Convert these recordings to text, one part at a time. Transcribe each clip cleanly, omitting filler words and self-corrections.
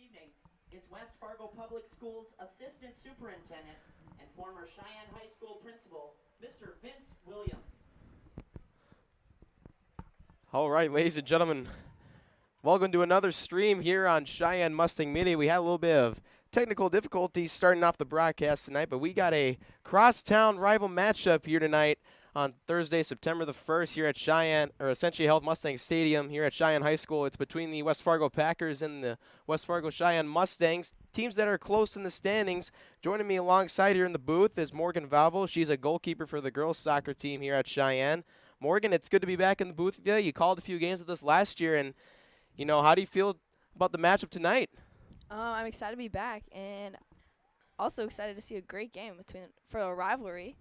evening is West Fargo Public Schools Assistant Superintendent and former Sheyenne High School Principal, Mr. Vince Williams. All right, ladies and gentlemen, welcome to another stream here on Sheyenne Mustang Media. We had a little bit of technical difficulties starting off the broadcast tonight, but we got a crosstown rival matchup here tonight on Thursday, September the 1st here at Sheyenne, or Essentially Health Mustang Stadium here at Sheyenne High School. It's between the West Fargo Packers and the West Fargo Sheyenne Mustangs, teams that are close in the standings. Joining me alongside here in the booth is Morgan Valvo. She's a goalkeeper for the girls soccer team here at Sheyenne. Morgan, it's good to be back in the booth with you. You called a few games with us last year, and, you know, how do you feel about the matchup tonight? I'm excited to be back, and also excited to see a great game for a rivalry.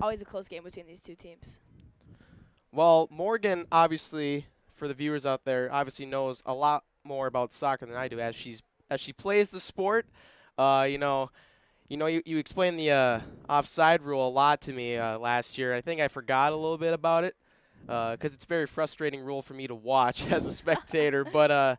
Always a close game between these two teams. Well, Morgan, obviously, for the viewers out there, obviously knows a lot more about soccer than I do as she plays the sport. You explained the offside rule a lot to me last year. I think I forgot a little bit about it because it's a very frustrating rule for me to watch as a spectator. But,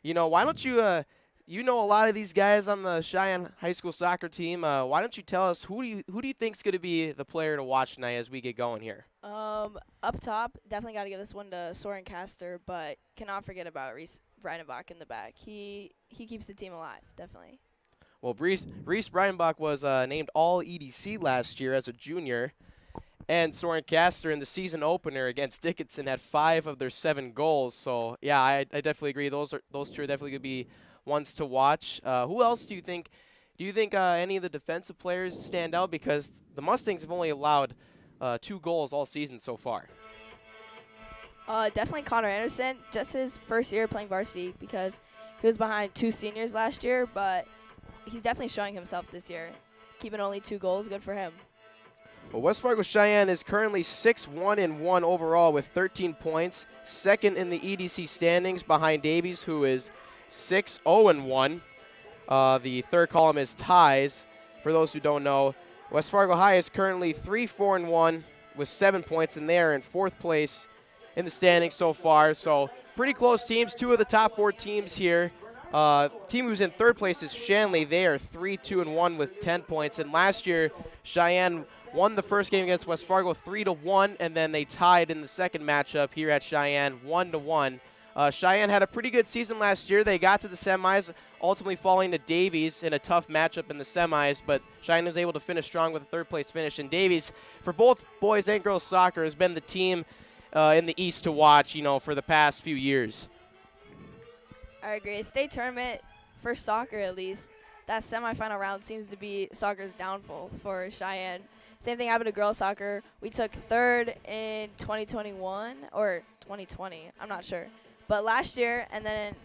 why don't you you know a lot of these guys on the Sheyenne High School soccer team. Why don't you tell us who do you think's going to be the player to watch tonight as we get going here? Up top, definitely got to give this one to Soren Castor, but cannot forget about Reese Breidenbach in the back. He keeps the team alive, definitely. Well, Reese Breidenbach was named All EDC last year as a junior, and Soren Castor in the season opener against Dickinson had 5 of their 7 goals. So yeah, I definitely agree. Those two are definitely going to be ones to watch. Who else do you think? Do you think any of the defensive players stand out? Because the Mustangs have only allowed 2 goals all season so far. Definitely Connor Anderson, just his first year playing varsity because he was behind 2 seniors last year, but he's definitely showing himself this year. Keeping only 2 goals, good for him. Well, West Fargo Sheyenne is currently 6-1-1 overall with 13 points, second in the EDC standings behind Davies, who is 6-0-1. The third column is ties. For those who don't know, West Fargo High is currently 3-4-1 with 7 points, and they are in 4th place in the standings so far. So pretty close teams. 2 of the top 4 teams here. Team who's in 3rd place is Shanley. They are 3-2-1 with 10 points. And last year, Sheyenne won the first game against West Fargo 3-1, and then they tied in the second matchup here at Sheyenne 1-1. Sheyenne had a pretty good season last year. They got to the semis, ultimately falling to Davies in a tough matchup in the semis, but Cheyenne was able to finish strong with a 3rd-place finish. And Davies, for both boys and girls soccer, has been the team in the East to watch, for the past few years. I agree. State tournament, for soccer at least, that semifinal round seems to be soccer's downfall for Cheyenne. Same thing happened to girls soccer. We took 3rd in 2021 or 2020. I'm not sure. But last year and then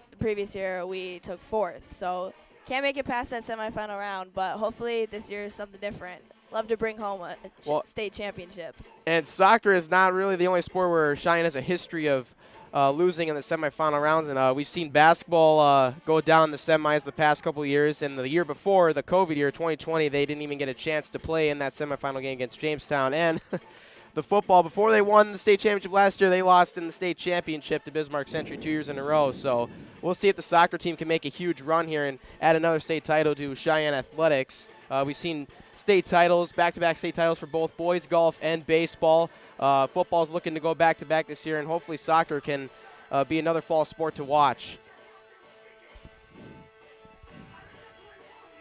the previous year, we took 4th. So can't make it past that semifinal round, but hopefully this year is something different. Love to bring home a state championship. And soccer is not really the only sport where Cheyenne has a history of losing in the semifinal rounds. And we've seen basketball go down in the semis the past couple of years. And the year before, the COVID year, 2020, they didn't even get a chance to play in that semifinal game against Jamestown. And the football, before they won the state championship last year, they lost in the state championship to Bismarck Century 2 years in a row. So we'll see if the soccer team can make a huge run here and add another state title to Cheyenne Athletics. We've seen state titles, back-to-back state titles for both boys golf and baseball. Football's looking to go back-to-back this year, and hopefully soccer can be another fall sport to watch.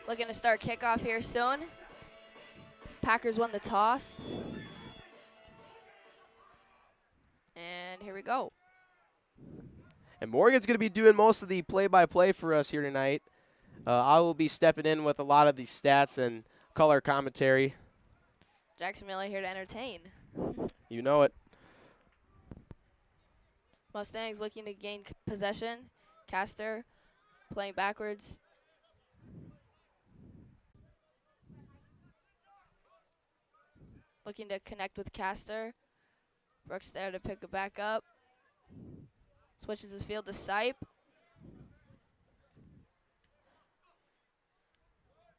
Looking to start kickoff here soon. Packers won the toss. And here we go. And Morgan's going to be doing most of the play-by-play for us here tonight. I will be stepping in with a lot of these stats and color commentary. Jackson Miller here to entertain. You know it. Mustangs looking to gain possession. Castor playing backwards. Looking to connect with Castor. Brooks there to pick it back up. Switches his field to Sipe.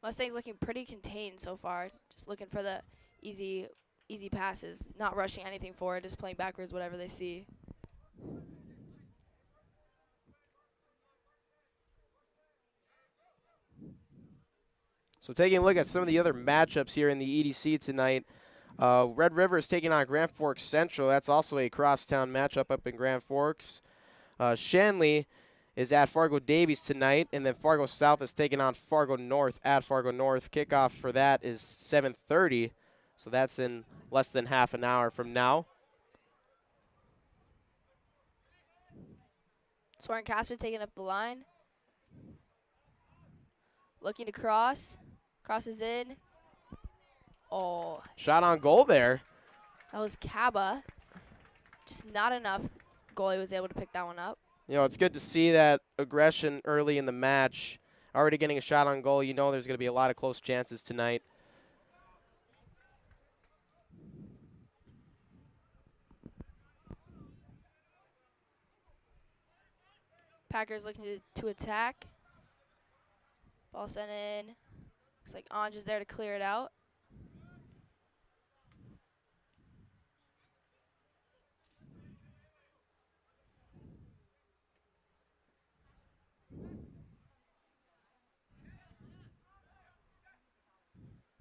Mustangs looking pretty contained so far. Just looking for the easy passes. Not rushing anything forward. Just playing backwards, whatever they see. So taking a look at some of the other matchups here in the EDC tonight, Red River is taking on Grand Forks Central. That's also a crosstown matchup up in Grand Forks. Shanley is at Fargo Davies tonight, and then Fargo South is taking on Fargo North at Fargo North. Kickoff for that is 7:30, so that's in less than half an hour from now. Soren Castor taking up the line. Looking to cross. Crosses in. Oh, Shot on goal there. that was Kaba. Just not enough. Goalie was able to pick that one up. You know, it's good to see that aggression early in the match. Already getting a shot on goal. You know there's going to be a lot of close chances tonight. Packers looking to attack. Ball sent in. Looks like Anj is there to clear it out.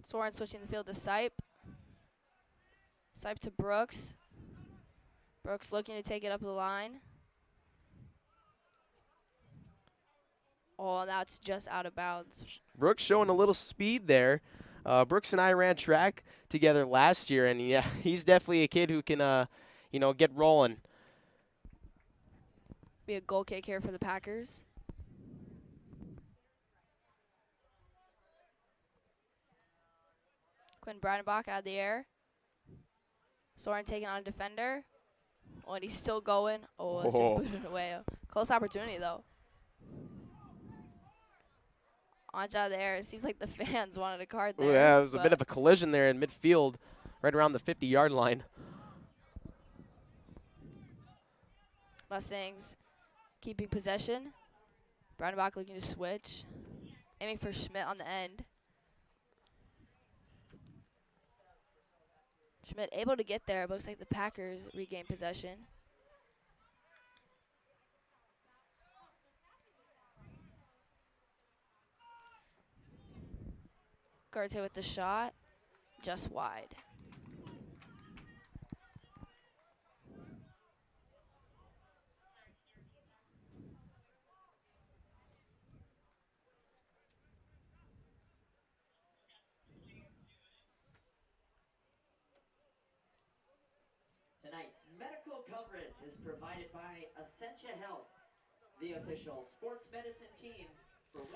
Soren switching the field to Sipe. Sipe to Brooks. Brooks looking to take it up the line. Oh, now it's just out of bounds. Brooks showing a little speed there. Brooks and I ran track together last year, and yeah, he's definitely a kid who can, you know, get rolling. Be a goal kick here for the Packers. Quinn Breidenbach out of the air. Soren taking on a defender. Oh, and he's still going. Oh, it's just booted away. Close opportunity, though. Anj out of the air. It seems like the fans wanted a card there. Ooh, yeah, it was a bit of a collision there in midfield, right around the 50-yard line. Mustangs keeping possession. Breidenbach looking to switch. Aiming for Schmidt on the end. Schmidt able to get there. It looks like the Packers regain possession. Garte with the shot. Just wide. Tonight's medical coverage is provided by Essentia Health, the official sports medicine team.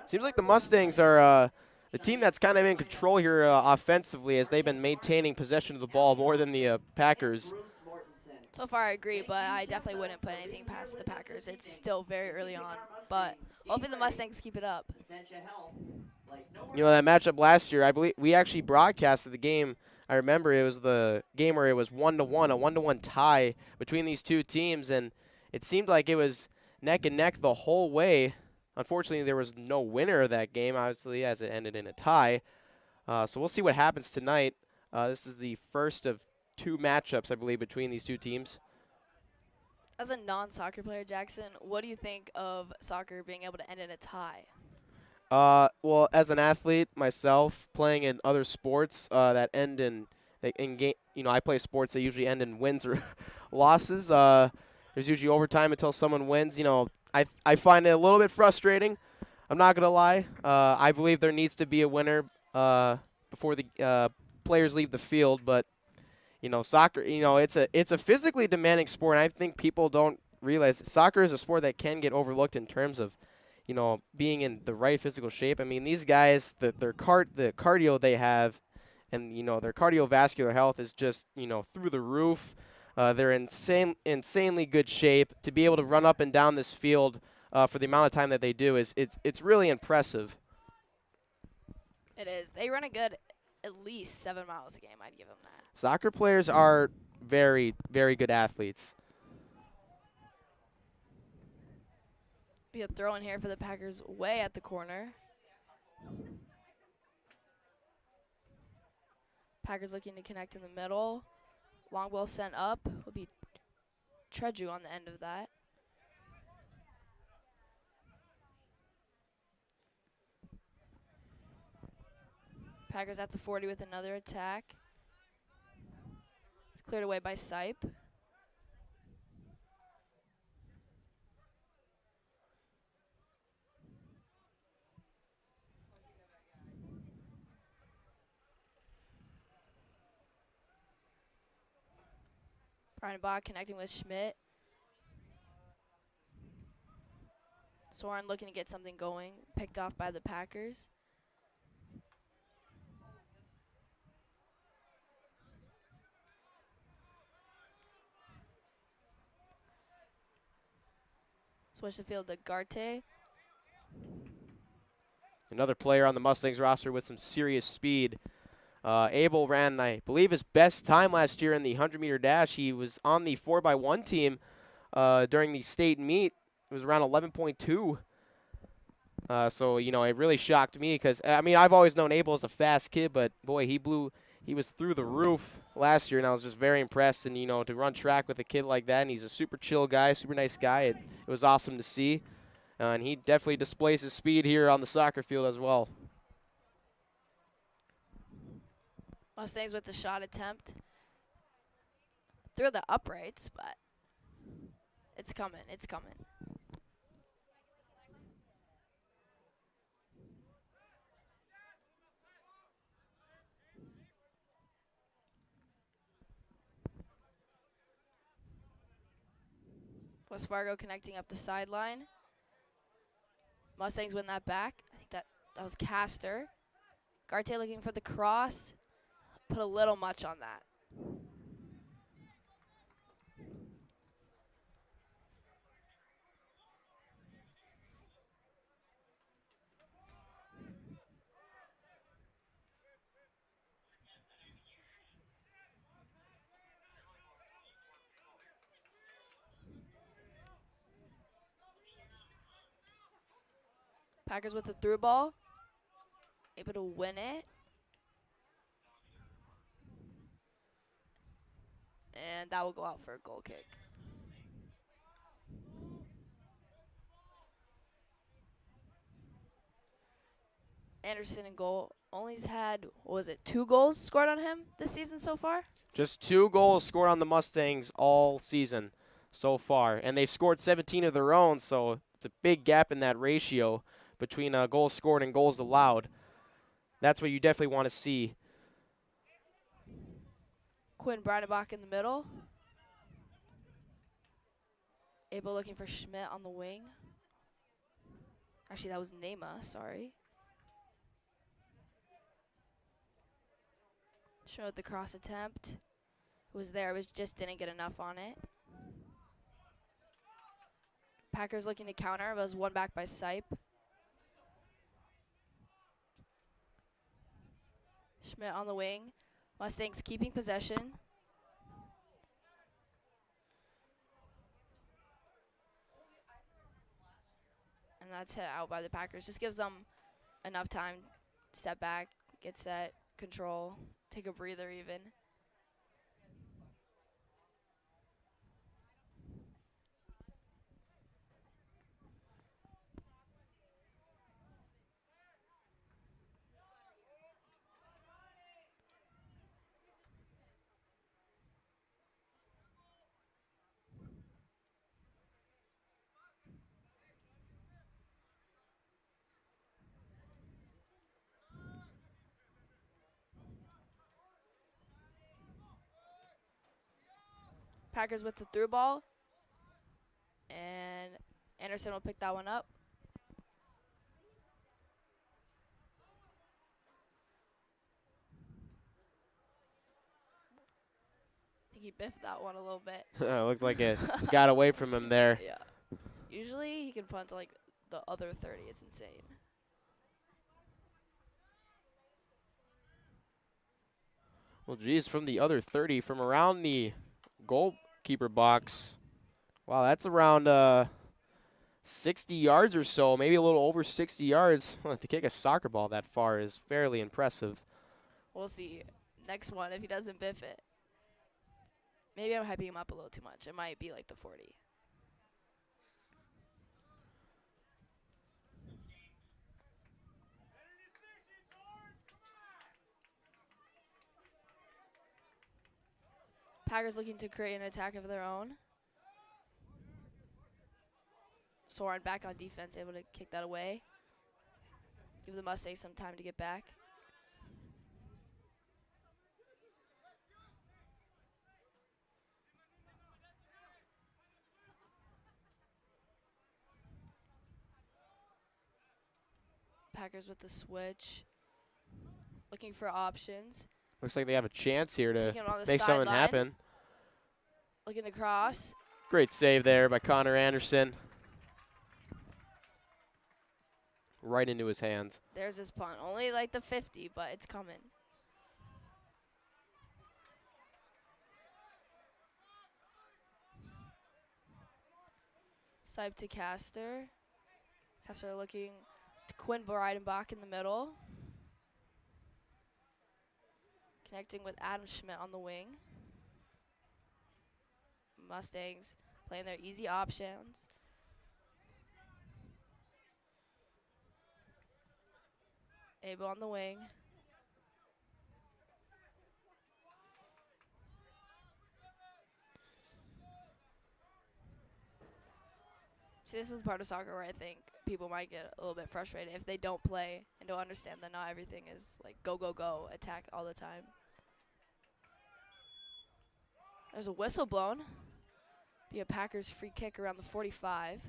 Seems like the Mustangs are the team that's kind of in control here offensively, as they've been maintaining possession of the ball more than the Packers. So far, I agree, but I definitely wouldn't put anything past the Packers. It's still very early on, but hopefully the Mustangs keep it up. You know, that matchup last year, I believe we actually broadcasted the game. I remember it was the game where it was 1-1, a 1-1 tie between these two teams, and it seemed like it was neck and neck the whole way. Unfortunately, there was no winner of that game, obviously, as it ended in a tie. So we'll see what happens tonight. This is the first of two matchups, I believe, between these two teams. As a non-soccer player, Jackson, what do you think of soccer being able to end in a tie? Well, as an athlete myself, playing in other sports that end in game, you know, I play sports that usually end in wins or losses. There's usually overtime until someone wins. You know, I find it a little bit frustrating. I'm not gonna lie. I believe there needs to be a winner before the players leave the field. But you know, soccer. You know, it's a physically demanding sport, and I think people don't realize that soccer is a sport that can get overlooked in terms of, you know, being in the right physical shape. I mean, these guys, the cardio they have, and, you know, their cardiovascular health is just, you know, through the roof. They're insanely good shape. To be able to run up and down this field for the amount of time that they do it's really impressive. It is. They run a good at least 7 miles a game. I'd give them that. Soccer players are very, very good athletes. Be a throw in here for the Packers way at the corner. Packers looking to connect in the middle. Long ball sent up. Will be Treju on the end of that. Packers at the 40 with another attack. It's cleared away by Sipe. Bach connecting with Schmidt. Soren looking to get something going. Picked off by the Packers. Switch the field to Garte. Another player on the Mustangs roster with some serious speed. Abel ran, I believe, his best time last year in the 100-meter dash. He was on the 4x1 team during the state meet. It was around 11.2. So, you know, it really shocked me because, I mean, I've always known Abel as a fast kid, but, boy, he was through the roof last year, and I was just very impressed. And, you know, to run track with a kid like that, and he's a super chill guy, super nice guy, it was awesome to see. And he definitely displays his speed here on the soccer field as well. Mustangs with the shot attempt. Through the uprights, but it's coming, it's coming. West Fargo connecting up the sideline. Mustangs win that back. I think that was Castor. Garte looking for the cross. Put a little much on that. Packers with the through ball. Able to win it. And that will go out for a goal kick. Anderson in goal. Only's had, what was it, 2 goals scored on him this season so far? Just 2 goals scored on the Mustangs all season so far. And they've scored 17 of their own, so it's a big gap in that ratio between goals scored and goals allowed. That's what you definitely want to see. Quinn Breidenbach in the middle. Abel looking for Schmidt on the wing. Actually, that was Nema, sorry. Schmidt with the cross attempt. It was there, just didn't get enough on it. Packers looking to counter, but was won back by Sipe. Schmidt on the wing. Mustangs keeping possession. And that's hit out by the Packers. Just gives them enough time to step back, get set, control, take a breather even. Packers with the through ball. And Anderson will pick that one up. I think he biffed that one a little bit. Looked like it got away from him there. Yeah. Usually he can punt to like the other 30. It's insane. Well, geez, from the other 30, from around the goalkeeper box. Wow, that's around 60 yards or so, maybe a little over 60 yards. To kick a soccer ball that far is fairly impressive. We'll see. Next one, if he doesn't biff it. Maybe I'm hyping him up a little too much. It might be like the 40. Packers looking to create an attack of their own. Soren back on defense, able to kick that away. Give the Mustangs some time to get back. Packers with the switch. Looking for options. Looks like they have a chance here to Taking him on the make something sideline. happen. Looking to cross. Great save there by Connor Anderson. Right into his hands. There's his punt. Only like the 50, but it's coming. Sipe to Castor. Castor looking to Quinn Breidenbach in the middle. Connecting with Adam Schmidt on the wing. Mustangs playing their easy options. Abel on the wing. See, this is the part of soccer where I think people might get a little bit frustrated if they don't play and don't understand that not everything is like go, go, go, attack all the time. There's a whistle blown. Be a Packers free kick around the 45.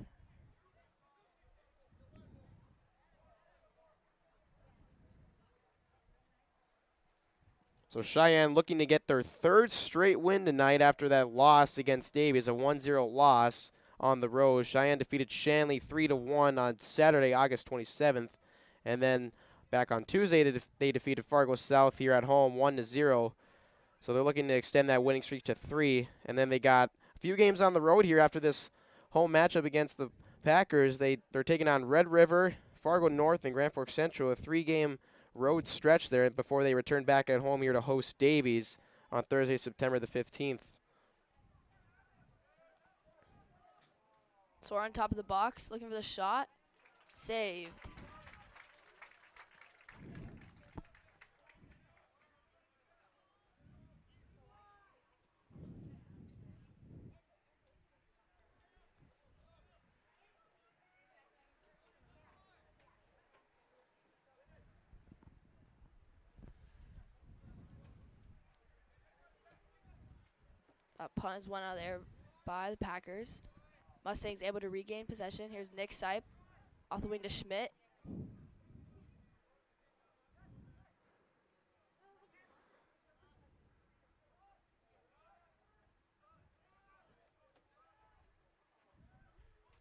So Cheyenne looking to get their third straight win tonight after that loss against Davies, a 1-0 loss on the road. Cheyenne defeated Shanley 3-1 on Saturday, August 27th. And then back on Tuesday, they defeated Fargo South here at home 1-0. So they're looking to extend that winning streak to 3. And then they got a few games on the road here after this home matchup against the Packers. They're taking on Red River, Fargo North, and Grand Forks Central, a 3-game road stretch there before they return back at home here to host Davies on Thursday, September the 15th. So we're on top of the box, looking for the shot. Saved. That punt is one out there by the Packers. Mustangs able to regain possession. Here's Nick Sipe off the wing to Schmidt.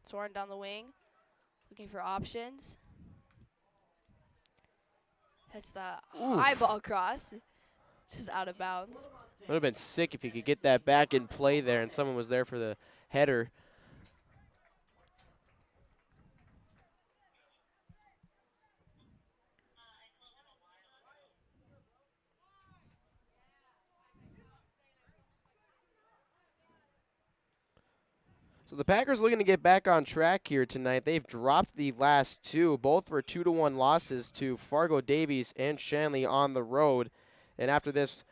Soren down the wing, looking for options. Hits the high ball cross, just out of bounds. Would have been sick if you could get that back in play there and someone was there for the header. So the Packers looking to get back on track here tonight. They've dropped the last two. Both were 2-1 losses to Fargo Davies and Shanley on the road. And after this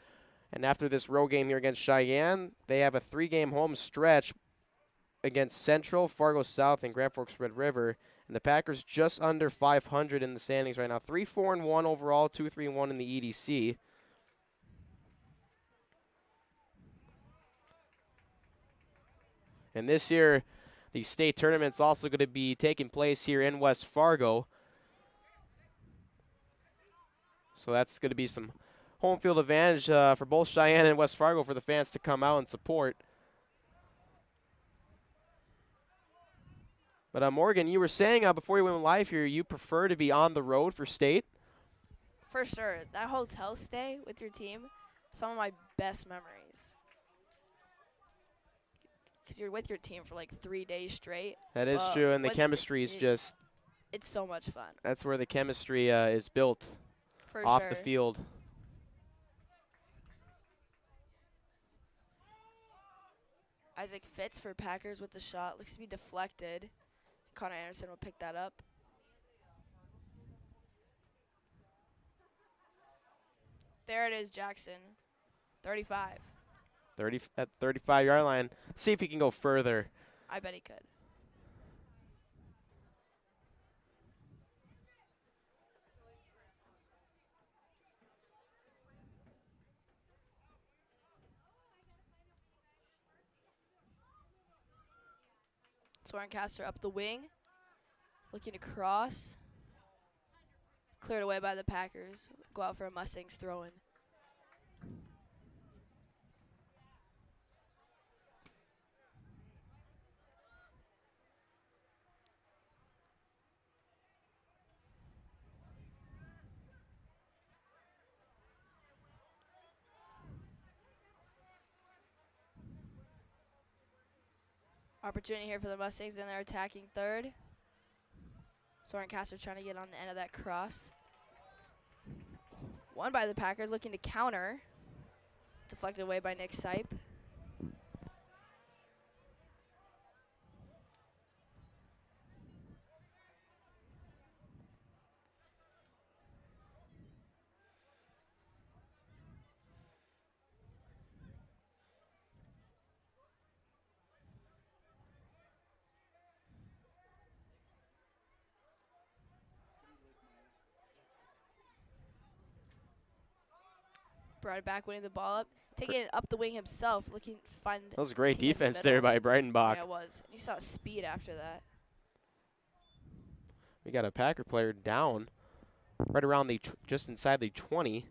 road game here against Cheyenne, they have a 3-game home stretch against Central, Fargo South, and Grand Forks Red River. And the Packers just under 500 in the standings right now. 3-4-1 overall, 2-3-1 in the EDC. And this year, the state tournament's also going to be taking place here in West Fargo. So that's going to be some home field advantage for both Cheyenne and West Fargo for the fans to come out and support. But Morgan, you were saying before you went live here, you prefer to be on the road for state? For sure. That hotel stay with your team, some of my best memories. Because you're with your team for like 3 days straight. That is true, and the chemistry is just... It's so much fun. That's where the chemistry is built For off sure. the field. Isaac Fitz for Packers with the shot. Looks to be deflected. Connor Anderson will pick that up. There it is, Jackson. 35. 30 at 35-yard line. See if he can go further. I bet he could. Sorencaster up the wing, looking to cross. Cleared away by the Packers. Go out for a Mustangs throw-in. Opportunity here for the Mustangs, and they're attacking third. Sorencaster trying to get on the end of that cross. Won by the Packers, looking to counter. Deflected away by Nick Sipe. Brought it back, winning the ball up. Taking it up the wing himself, looking to find. That was a great team in the defense middle. there by Breitenbach. Yeah, it was. You saw speed after that. We got a Packer player down right around the just inside the 20.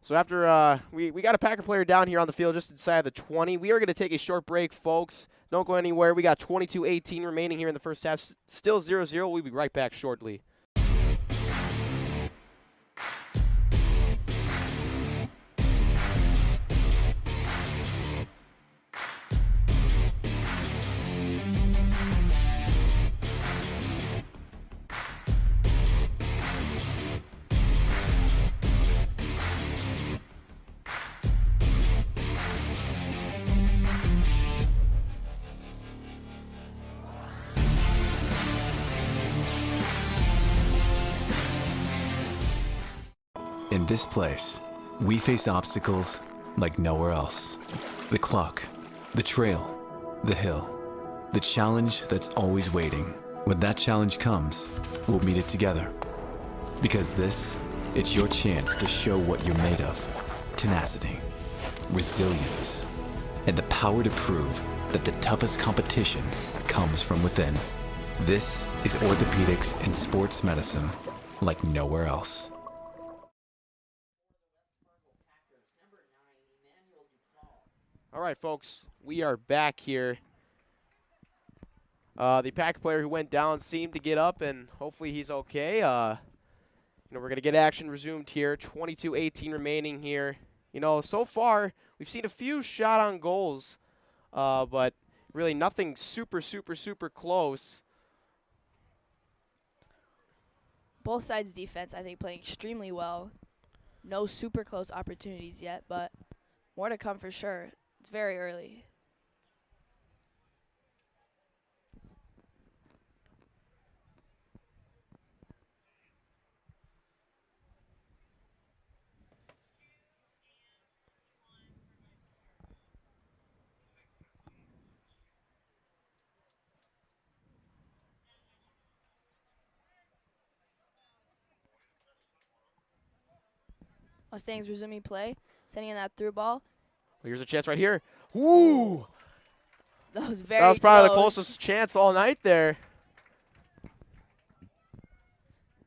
So after we got a Packer player down here on the field just inside the 20, we are going to take a short break, folks. Don't go anywhere. We got 22-18 remaining here in the first half. Still 0-0. We'll be right back shortly. In this place, we face obstacles like nowhere else. The clock, the trail, the hill, the challenge that's always waiting. When that challenge comes, we'll meet it together. Because it's your chance to show what you're made of. Tenacity, resilience, and the power to prove that the toughest competition comes from within. This is orthopedics and sports medicine like nowhere else. All right, folks, we are back here. The Packer player who went down seemed to get up, and hopefully he's okay. We're going to get action resumed here. 22-18 remaining here. So far, we've seen a few shot on goals, but really nothing super close. Both sides' defense, I think, playing extremely well. No super close opportunities yet, but more to come for sure. It's very early. Mustangs resuming play, sending in that through ball. Well, here's a chance right here. Woo! That was very That was probably the close. closest chance all night there.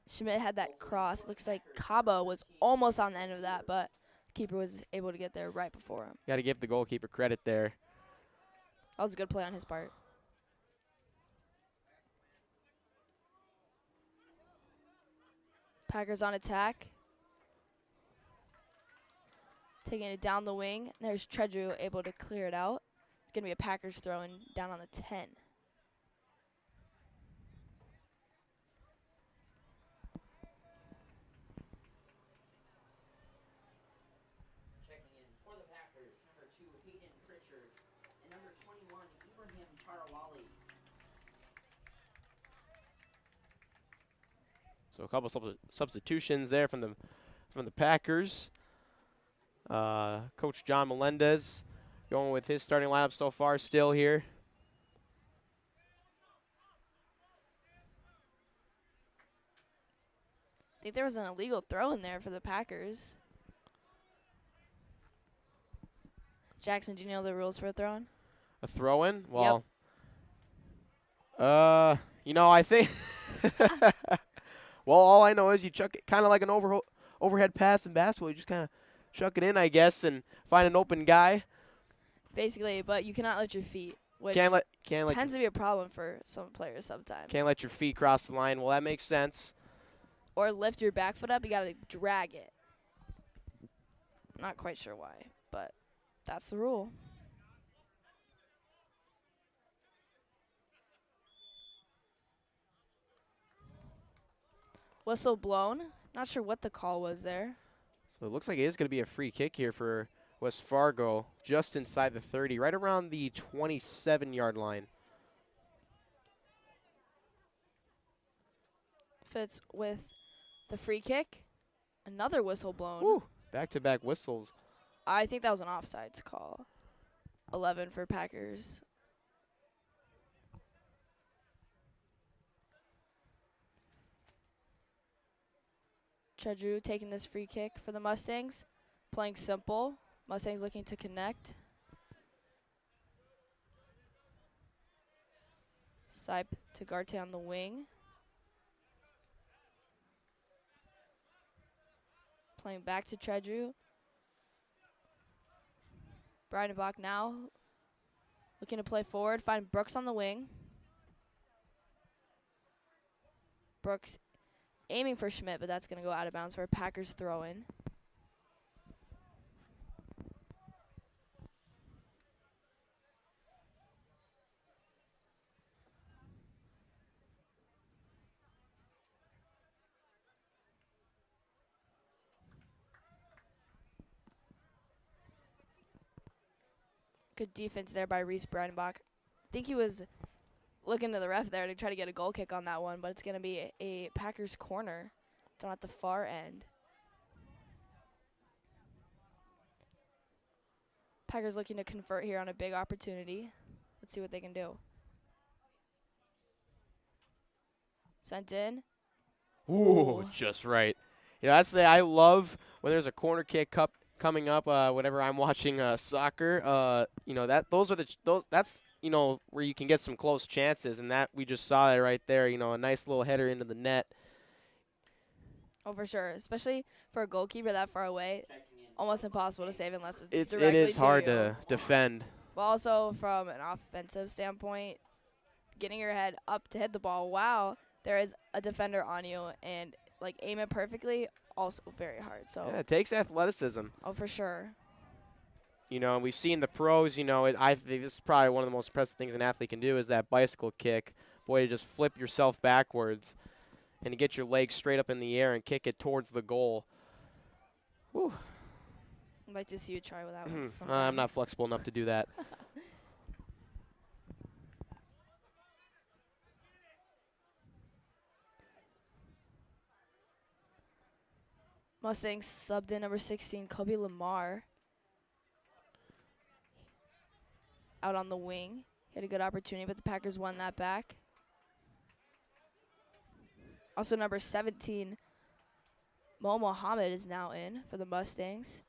Schmidt had that cross. Looks like Cabo was almost on the end of that, but keeper was able to get there right before him. Got to give the goalkeeper credit there. That was a good play on his part. Packers on attack. Taking it down the wing. There's Tredrew able to clear it out. It's going to be a Packers throw-in down on the 10. Tarawali. So a couple substitutions there from the Packers. Coach John Melendez going with his starting lineup so far still here. I think there was an illegal throw in there for the Packers. Jackson, do you know the rules for a throw-in? A throw-in? Well, you know, I think, well, all I know is you chuck it kind of like an overhead pass in basketball. You just kind of chuck it in, I guess, and find an open guy. Basically, but you cannot lift your feet, which tends to be a problem for some players sometimes. Can't let your feet cross the line. Well, that makes sense. Or lift your back foot up. You got to drag it. Not quite sure why, but that's the rule. Whistle blown. Not sure what the call was there. So it looks like it is going to be a free kick here for West Fargo, just inside the 30, right around the 27-yard line. Fits with the free kick. Another whistle blown. Woo, back-to-back whistles. I think that was an offsides call. 11 for Packers. Chedru taking this free kick for the Mustangs. Playing simple. Mustangs looking to connect. Sipe to Garte on the wing. Playing back to Chedru. Breidenbach now looking to play forward. Find Brooks on the wing. Brooks aiming for Schmidt, but that's going to go out of bounds for a Packers throw-in. Good defense there by Reese Breidenbach. I think he was looking to the ref there to try to get a goal kick on that one, but it's going to be a Packers corner down at the far end. Packers looking to convert here on a big opportunity. Let's see what they can do. Sent in. Ooh, just right. You know, I love when there's a corner kick coming up. Whenever I'm watching soccer, you know that's you know where you can get some close chances, and that we just saw it right there. You know, a nice little header into the net. Oh, for sure, especially for a goalkeeper that far away, almost impossible to save unless it's It directly is hard to you. to defend. But also from an offensive standpoint, getting your head up to hit the ball. Wow, there is a defender on you, and like aim it perfectly. Also very hard. So Yeah, it takes athleticism. oh, for sure. You know, and we've seen the pros. You know, I think this is probably one of the most impressive things an athlete can do is that bicycle kick. Boy, to just flip yourself backwards and to get your legs straight up in the air and kick it towards the goal. Whew. I'd like to see you try with that one I'm sometime. not flexible enough to do that. Mustangs subbed in number 16, Kobe Lamar. Out on the wing. He had a good opportunity, but the Packers won that back. Also, number 17, Mo Mohammed is now in for the Mustangs.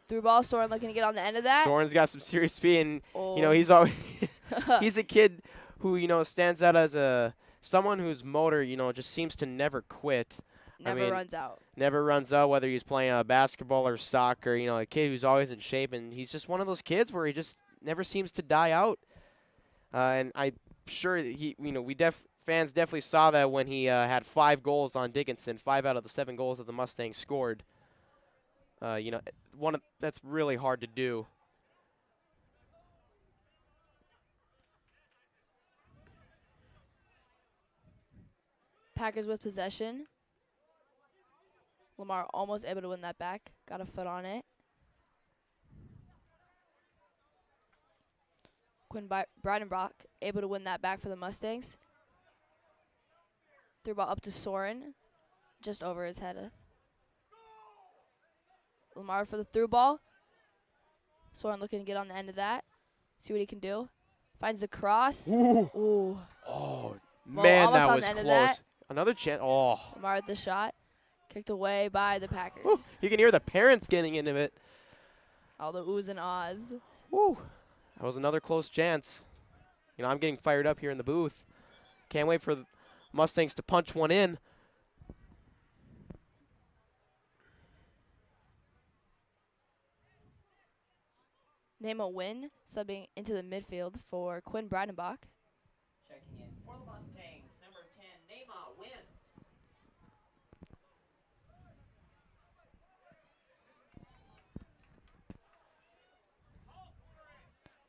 Through ball, Soren looking to get on the end of that. Soren's got some serious speed, and Oh. you know he's always he's a kid who stands out as someone whose motor just seems to never quit. Never runs out. Never runs out, whether he's playing basketball or soccer. A kid who's always in shape, and he's just one of those kids where he just never seems to die out. And I'm sure that fans definitely saw that when he had 5 goals on Dickinson, 5 out of the 7 goals that the Mustangs scored. That's really hard to do. Packers with possession. Lamar almost able to win that back. Got a foot on it. Quinn Breidenbach able to win that back for the Mustangs. Threw ball up to Soren, just over his head. Lamar for the through ball. Soren looking to get on the end of that. See what he can do. Finds the cross. Ooh. Ooh. Oh, Well, man, almost that on was the end of close. that. Another chance. Oh. Lamar with the shot. Kicked away by the Packers. Woo. You can hear the parents getting into it. All the oohs and ahs. Woo. That was another close chance. You know, I'm getting fired up here in the booth. Can't wait for the Mustangs to punch one in. Name a win, subbing into the midfield for Quinn Breidenbach. Checking in for the Mustangs, number 10, Neymar Win.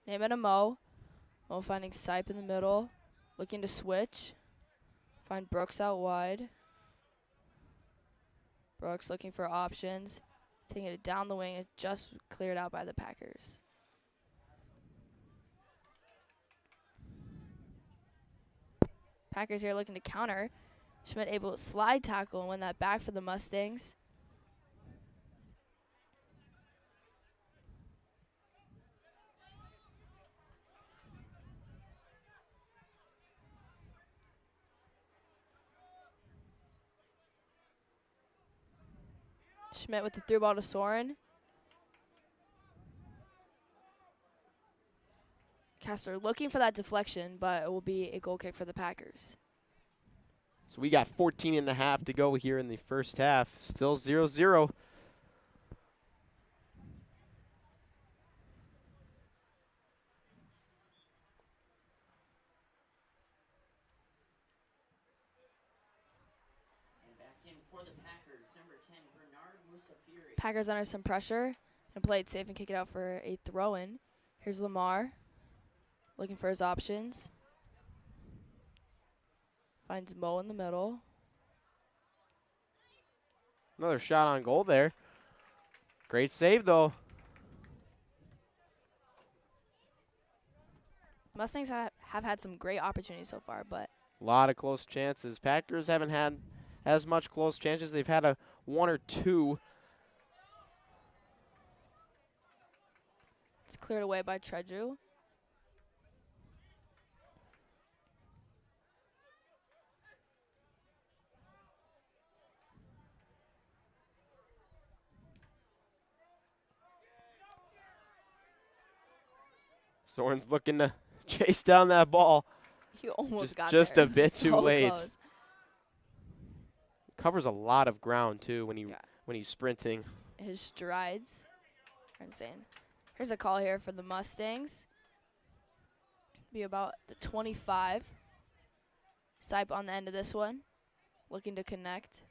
Name it a Mo. Mo finding Sipe in the middle. Looking to switch. Find Brooks out wide. Brooks looking for options. Taking it down the wing. It just cleared out by the Packers. Packers here looking to counter. Schmidt able to slide tackle and win that back for the Mustangs. Schmidt with the through ball to Soren. Kessler looking for that deflection, but it will be a goal kick for the Packers. So we got 14 and a half to go here in the first half. Still 0-0. And back in for the Packers, number 10, Bernard Musafiri. Packers under some pressure and play it safe and kick it out for a throw-in. Here's Lamar looking for his options. Finds Mo in the middle. Another shot on goal there. Great save, though. Mustangs have had some great opportunities so far, but A lot of close chances. Packers haven't had as much close chances. They've had a one or two. it's cleared away by Tredrew. Soren's looking to chase down that ball. He almost got just there. a bit So too late. close. Covers a lot of ground too when Yeah. he's sprinting. His strides are insane. Here's a call here for the Mustangs. Be about the 25. Sipe on the end of this one. Looking to connect.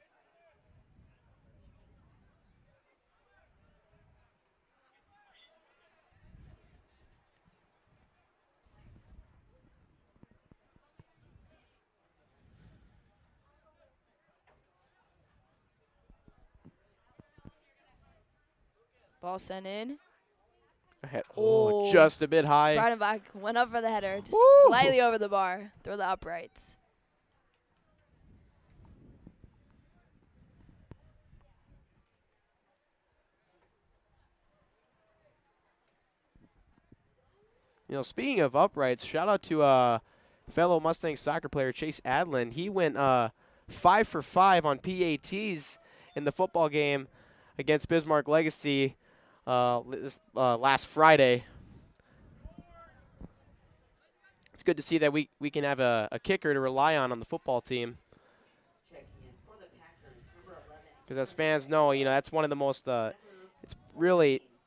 Ball sent in. Ahead. Oh. Oh, just a bit high. Breidenbach went up for the header, just Woo! slightly over the bar, through the uprights. You know, speaking of uprights, shout out to fellow Mustang soccer player Chase Adlin. He went 5 for 5 on PATs in the football game against Bismarck Legacy last Friday. It's good to see that we can have a kicker to rely on the football team. Checking in for the Packers, number 11. Because as fans know, you know, that's one of the most,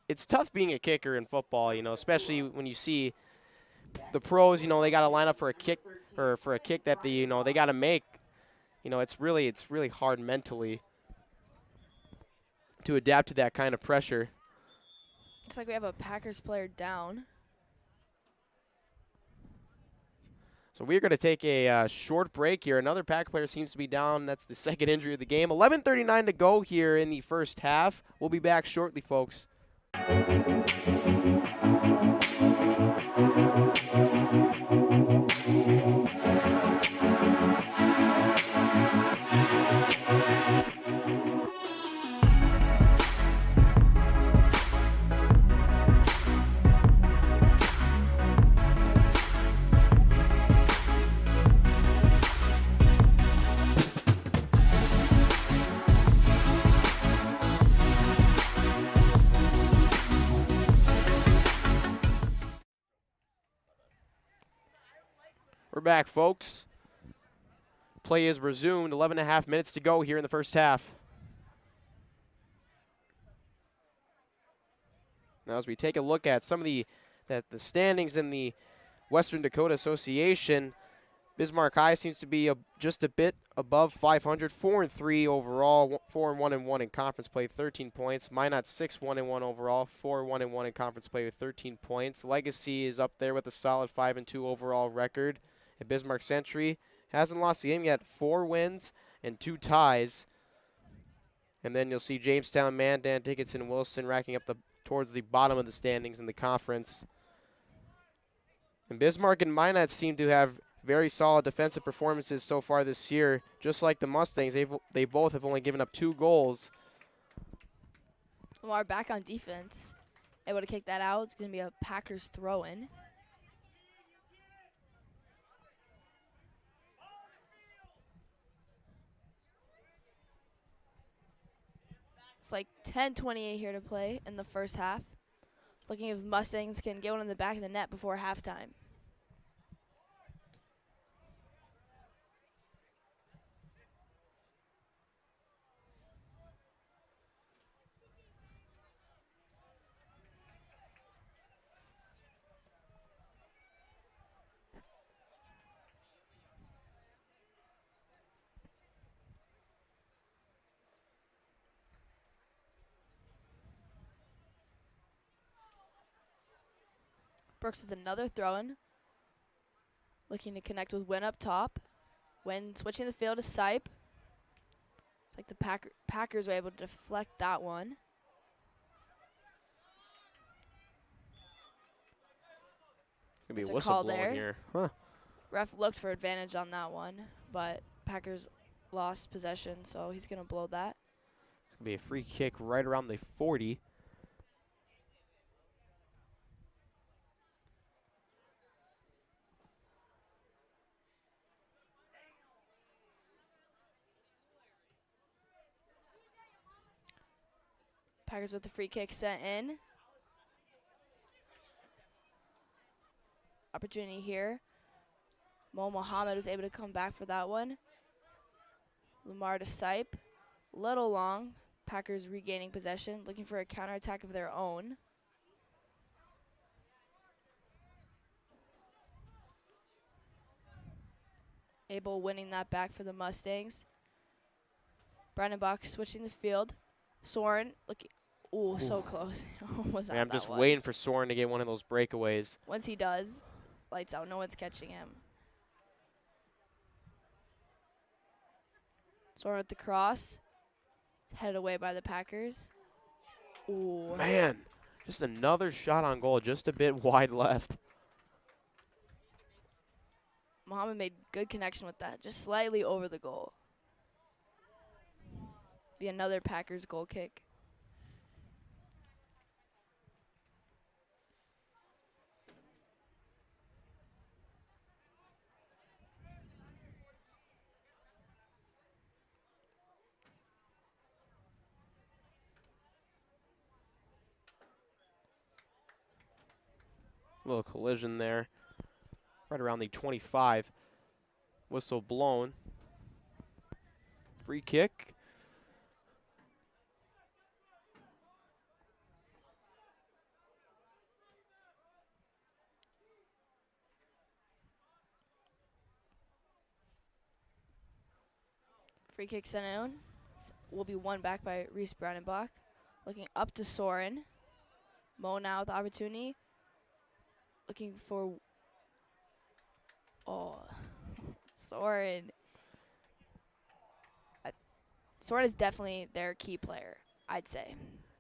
it's tough being a kicker in football, you know, especially when you see the pros, you know, they got to line up for a kick or for a kick that they got to make. You know, it's really hard mentally to adapt to that kind of pressure. Looks like we have a Packers player down. So we're going to take a short break here. Another Pack player seems to be down. That's the second injury of the game. 11:39 to go here in the first half. We'll be back shortly, folks. We're back, folks. Play is resumed. 11.5 minutes to go here in the first half. Now, as we take a look at some of the standings in the Western Dakota Association, Bismarck High seems to be just a bit above 500, 4-3 overall, 4-1-1 in conference play, 13 points. Minot 6-1-1 overall, 4-1-1 in conference play with 13 points. Legacy is up there with a solid 5-2 overall record. And Bismarck Century hasn't lost a game yet, 4 wins and 2 ties. And then you'll see Jamestown, Mandan, Dickinson, and Williston racking up towards the bottom of the standings in the conference. And Bismarck and Minot seem to have very solid defensive performances so far this year. Just like the Mustangs, they both have only given up 2 goals. Lamar back on defense. Able to kick that out. It's going to be a Packers throw-in. It's like 10:28 here to play in the first half. Looking if Mustangs can get one in the back of the net before halftime. Brooks with another throw-in. Looking to connect with Wynn up top. Wynn switching the field to Sipe. It's like the Packers were able to deflect that one. It's going to be a There's a whistle call blowing there. here. Huh. Ref looked for advantage on that one, but Packers lost possession, so he's going to blow that. It's going to be a free kick right around the 40. Packers with the free kick sent in. Opportunity here. Mo Muhammad was able to come back for that one. Lamar to Sipe. Little long. Packers regaining possession, looking for a counterattack of their own. Abel winning that back for the Mustangs. Brandenbach switching the field. Soren looking. Ooh, so close. Was I'm just waiting for Soren to get one of those breakaways. Once he does, lights out. No one's catching him. Soren with the cross. It's headed away by the Packers. Ooh. Man, just another shot on goal, just a bit wide left. Muhammad made good connection with that, just slightly over the goal. Be another Packers goal kick. Little collision there. Right around the 25. Whistle blown. Free kick. Free kick sent in. Will be won back by Reese Brandenbach. Looking up to Soren. Mo now with the opportunity. Looking for. Oh, Soren. Soren is definitely their key player, I'd say.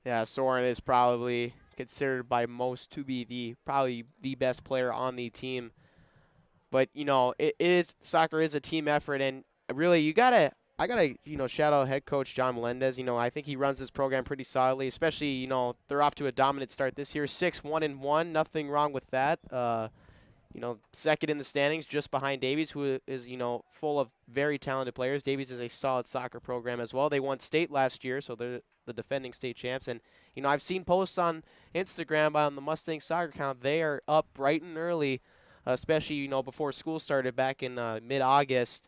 Yeah, Soren is probably considered by most to be probably the best player on the team. But you know, soccer is a team effort, and really I gotta shout out head coach John Melendez. I think he runs this program pretty solidly, especially they're off to a dominant start this year, 6-1-1, nothing wrong with that. Second in the standings, just behind Davies, who is full of very talented players. Davies is a solid soccer program as well. They won state last year, so they're the defending state champs. And I've seen posts on Instagram on the Mustang soccer account. They are up bright and early especially, you know, before school started back in mid-August.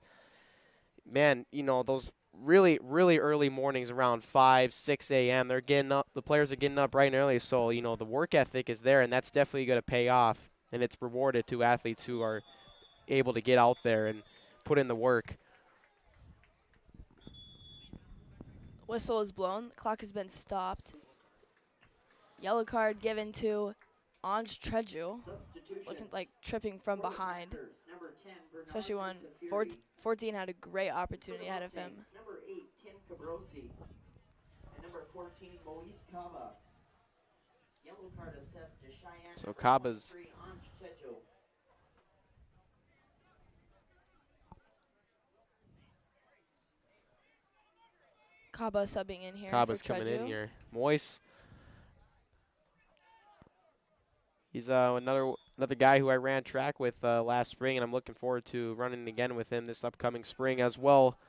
Man, you know, those really, really early mornings around 5, 6 a.m., they're getting up. The players are getting up bright and early, so, you know, the work ethic is there, and that's definitely going to pay off, and it's rewarded to athletes who are able to get out there and put in the work. Whistle is blown. The clock has been stopped. Yellow card given to Anj Treju, looking like tripping from behind, especially when 14 had a great opportunity ahead of him. Number 8, Tim Cabrosi. And number 14, Moise Kava. Yellow card assessed to Cheyenne. So Kava's Anj Treju. Kaba subbing in here. Kaba's for coming Treju. in here. Moise. He's another guy who I ran track with last spring, and I'm looking forward to running again with him this upcoming spring as well.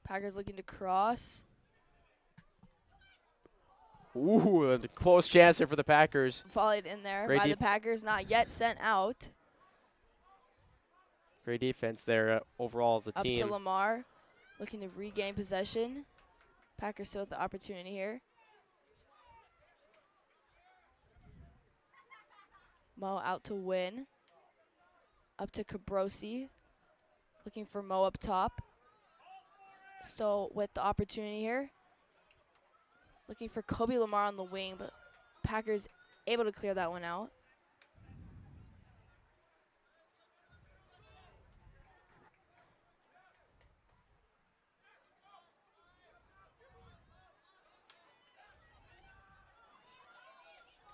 Packers looking to cross. Ooh, a close chance here for the Packers. Volleyed in there Great by the Packers, not yet sent out. Great defense there overall as a Up team. to Lamar, looking to regain possession. Packers still with the opportunity here. Mo out to win. Up to Cabrosi. Looking for Mo up top. Still with the opportunity here. Looking for Kobe Lamar on the wing, but Packers able to clear that one out.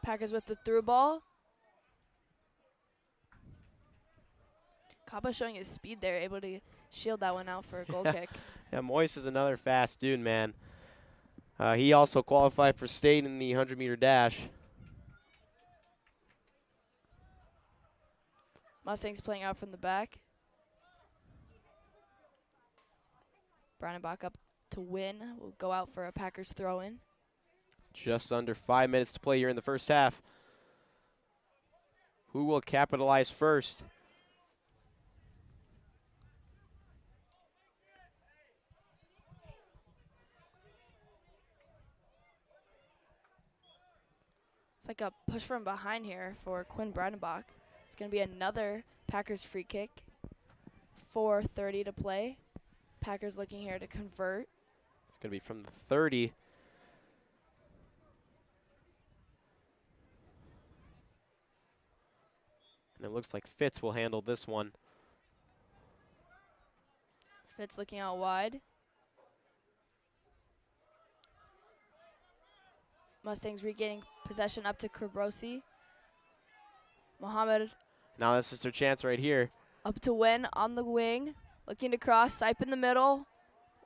Packers with the through ball. Kaba showing his speed there, able to shield that one out for a goal kick. Yeah, Moise is another fast dude, man. He also qualified for state in the 100-meter dash. Mustangs playing out from the back. Brandenbach up to win. Will go out for a Packers throw-in. Just under 5 minutes to play here in the first half. Who will capitalize first? It's like a push from behind here for Quinn Brandenbach. It's going to be another Packers free kick. 4:30 to play. Packers looking here to convert. It's going to be from the 30. And it looks like Fitz will handle this one. Fitz looking out wide. Mustangs regaining possession up to Cabrosi. Mohammed Now this is their chance right here. up to win on the wing. Looking to cross. Sipe in the middle.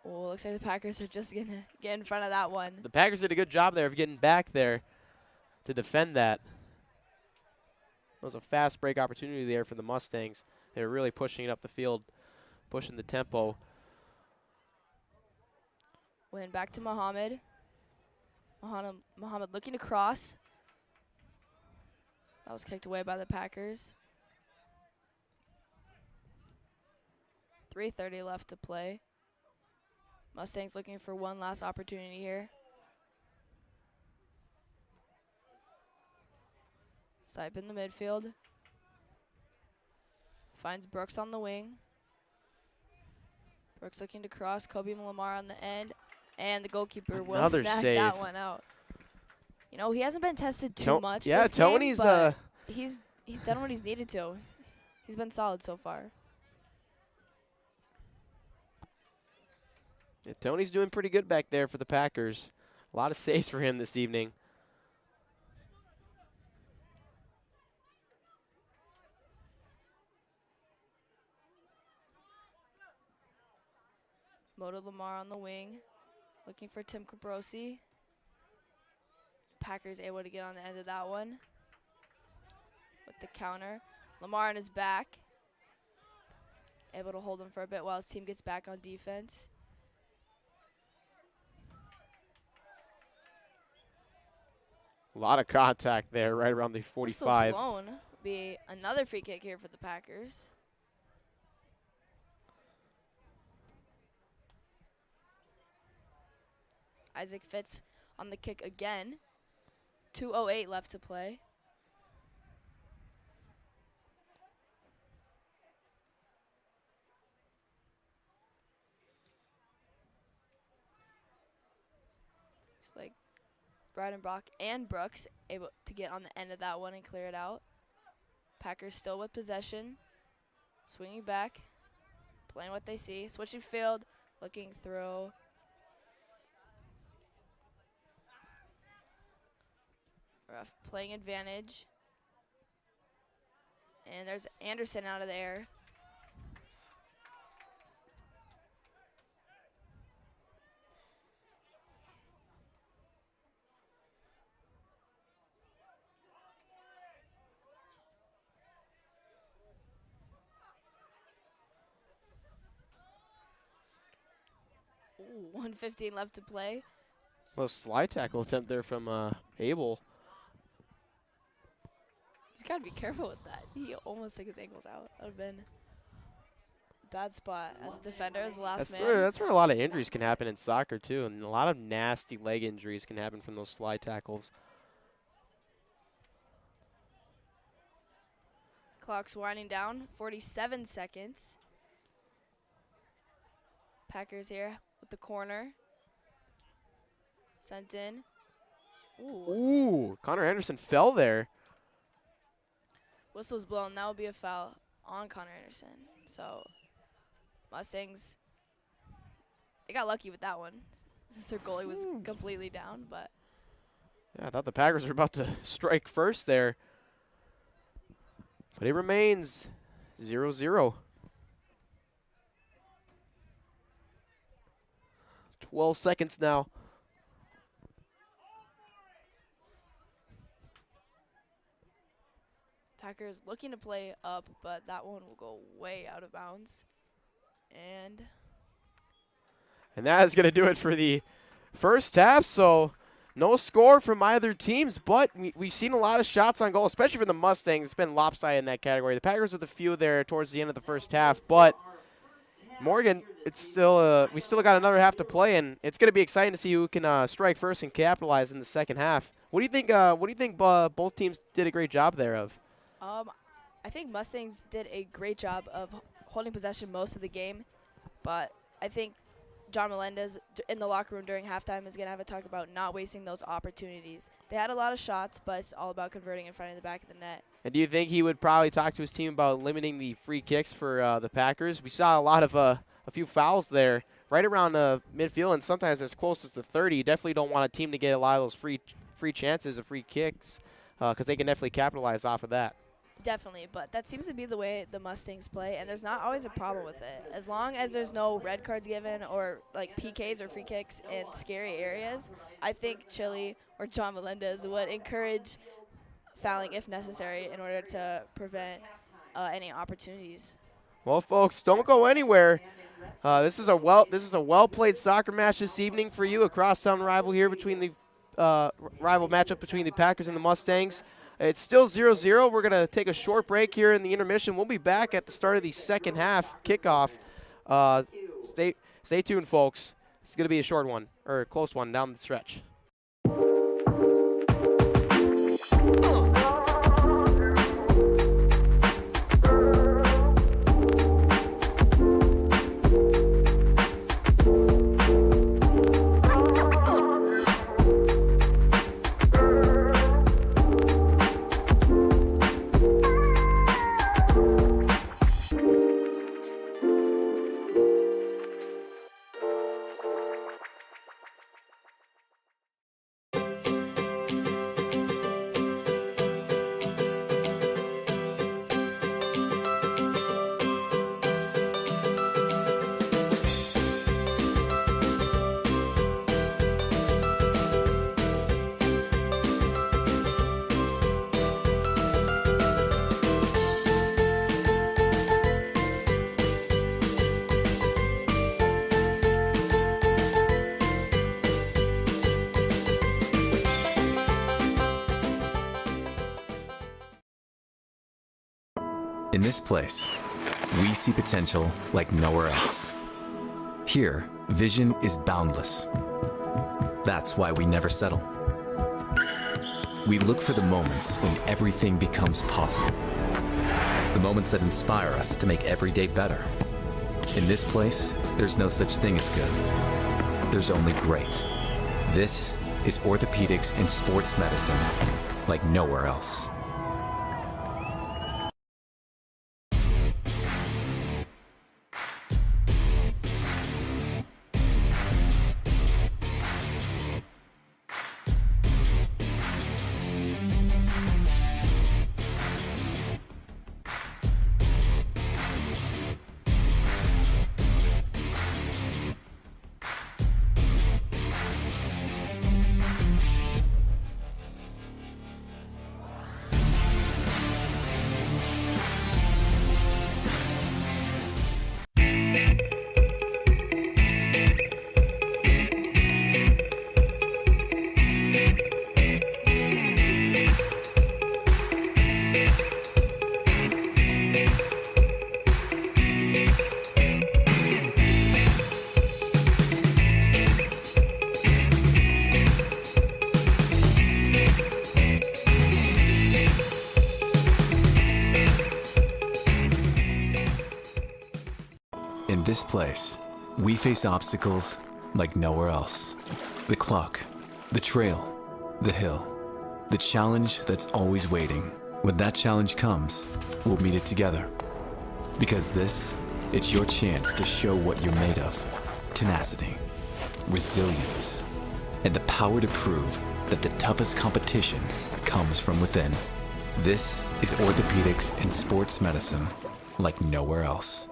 Oh, looks like the Packers are just going to get in front of that one. The Packers did a good job there of getting back there to defend that. It was a fast break opportunity there for the Mustangs. They were really pushing it up the field, pushing the tempo. Win back to Mohammed. Mohammed looking to cross. That was kicked away by the Packers. 3:30 left to play. Mustangs looking for one last opportunity here. Sipe in the midfield. Finds Brooks on the wing. Brooks looking to cross. Kobe Lamar on the end. And the goalkeeper will Another snag save. that one out. You know, he hasn't been tested too much Yeah, this game, Tony's but he's done what he's needed to. He's been solid so far. yeah, Tony's doing pretty good back there for the Packers. A lot of saves for him this evening. Moto Lamar on the wing. Looking for Tim Cabrosi. Packers able to get on the end of that one. With the counter. Lamar on his back. Able to hold him for a bit while his team gets back on defense. A lot of contact there right around the 45. Whistle blown be another free kick here for the Packers. Isaac Fitz on the kick again. 2:08 left to play. It's like Breidenbach and Brooks able to get on the end of that one and clear it out. Packers still with possession. Swinging back. Playing what they see. Switching field. Looking through. Ref playing advantage. And there's Anderson out of the air. Ooh, 1:15 left to play. Well, slide tackle attempt there from Abel. He's got to be careful with that. He almost took his ankles out. That would have been a bad spot as a defender, as the last man. That's where a lot of injuries can happen in soccer, too, and a lot of nasty leg injuries can happen from those slide tackles. Clock's winding down, 47 seconds. Packers here with the corner. Sent in. Ooh, Connor Anderson fell there. Whistle's blown. That will be a foul on Connor Anderson. So, Mustangs, they got lucky with that one since their goalie was completely down. But yeah, I thought the Packers were about to strike first there. But it remains 0-0. 12 seconds now. Packers looking to play up, but that one will go way out of bounds. And that is going to do it for the first half. So no score from either teams, but we've seen a lot of shots on goal, especially for the Mustangs. It's been lopsided in that category. The Packers with a few there towards the end of the first half, but Morgan, it's still we still got another half to play, and it's going to be exciting to see who can strike first and capitalize in the second half. What do you think? What do you think? Both teams did a great job there of. I think Mustangs did a great job of holding possession most of the game, but I think John Melendez in the locker room during halftime is going to have a talk about not wasting those opportunities. They had a lot of shots, but it's all about converting and finding the back of the net. And do you think he would probably talk to his team about limiting the free kicks for the Packers? We saw a lot of a few fouls there right around midfield, and sometimes as close as the 30. You definitely don't want a team to get a lot of those free chances of free kicks because they can definitely capitalize off of that. Definitely, but that seems to be the way the Mustangs play, and there's not always a problem with it. As long as there's no red cards given or like PKs or free kicks in scary areas, I think Chile or John Melendez would encourage fouling if necessary in order to prevent any opportunities. Well, folks, don't go anywhere. This is a well played soccer match this evening for you, a crosstown rival here between the rival matchup between the Packers and the Mustangs. It's still 0-0. We're going to take a short break here in the intermission. We'll be back at the start of the second half kickoff. Stay tuned, folks. It's going to be a short one, or a close one down the stretch. In this place, we see potential like nowhere else. Here, vision is boundless. That's why we never settle. We look for the moments when everything becomes possible. The moments that inspire us to make every day better. In this place, there's no such thing as good. There's only great. This is orthopedics and sports medicine like nowhere else. In this place, we face obstacles like nowhere else. The clock, the trail, the hill, the challenge that's always waiting. When that challenge comes, we'll meet it together. Because this, it's your chance to show what you're made of. Tenacity, resilience, and the power to prove that the toughest competition comes from within. This is orthopedics and sports medicine like nowhere else.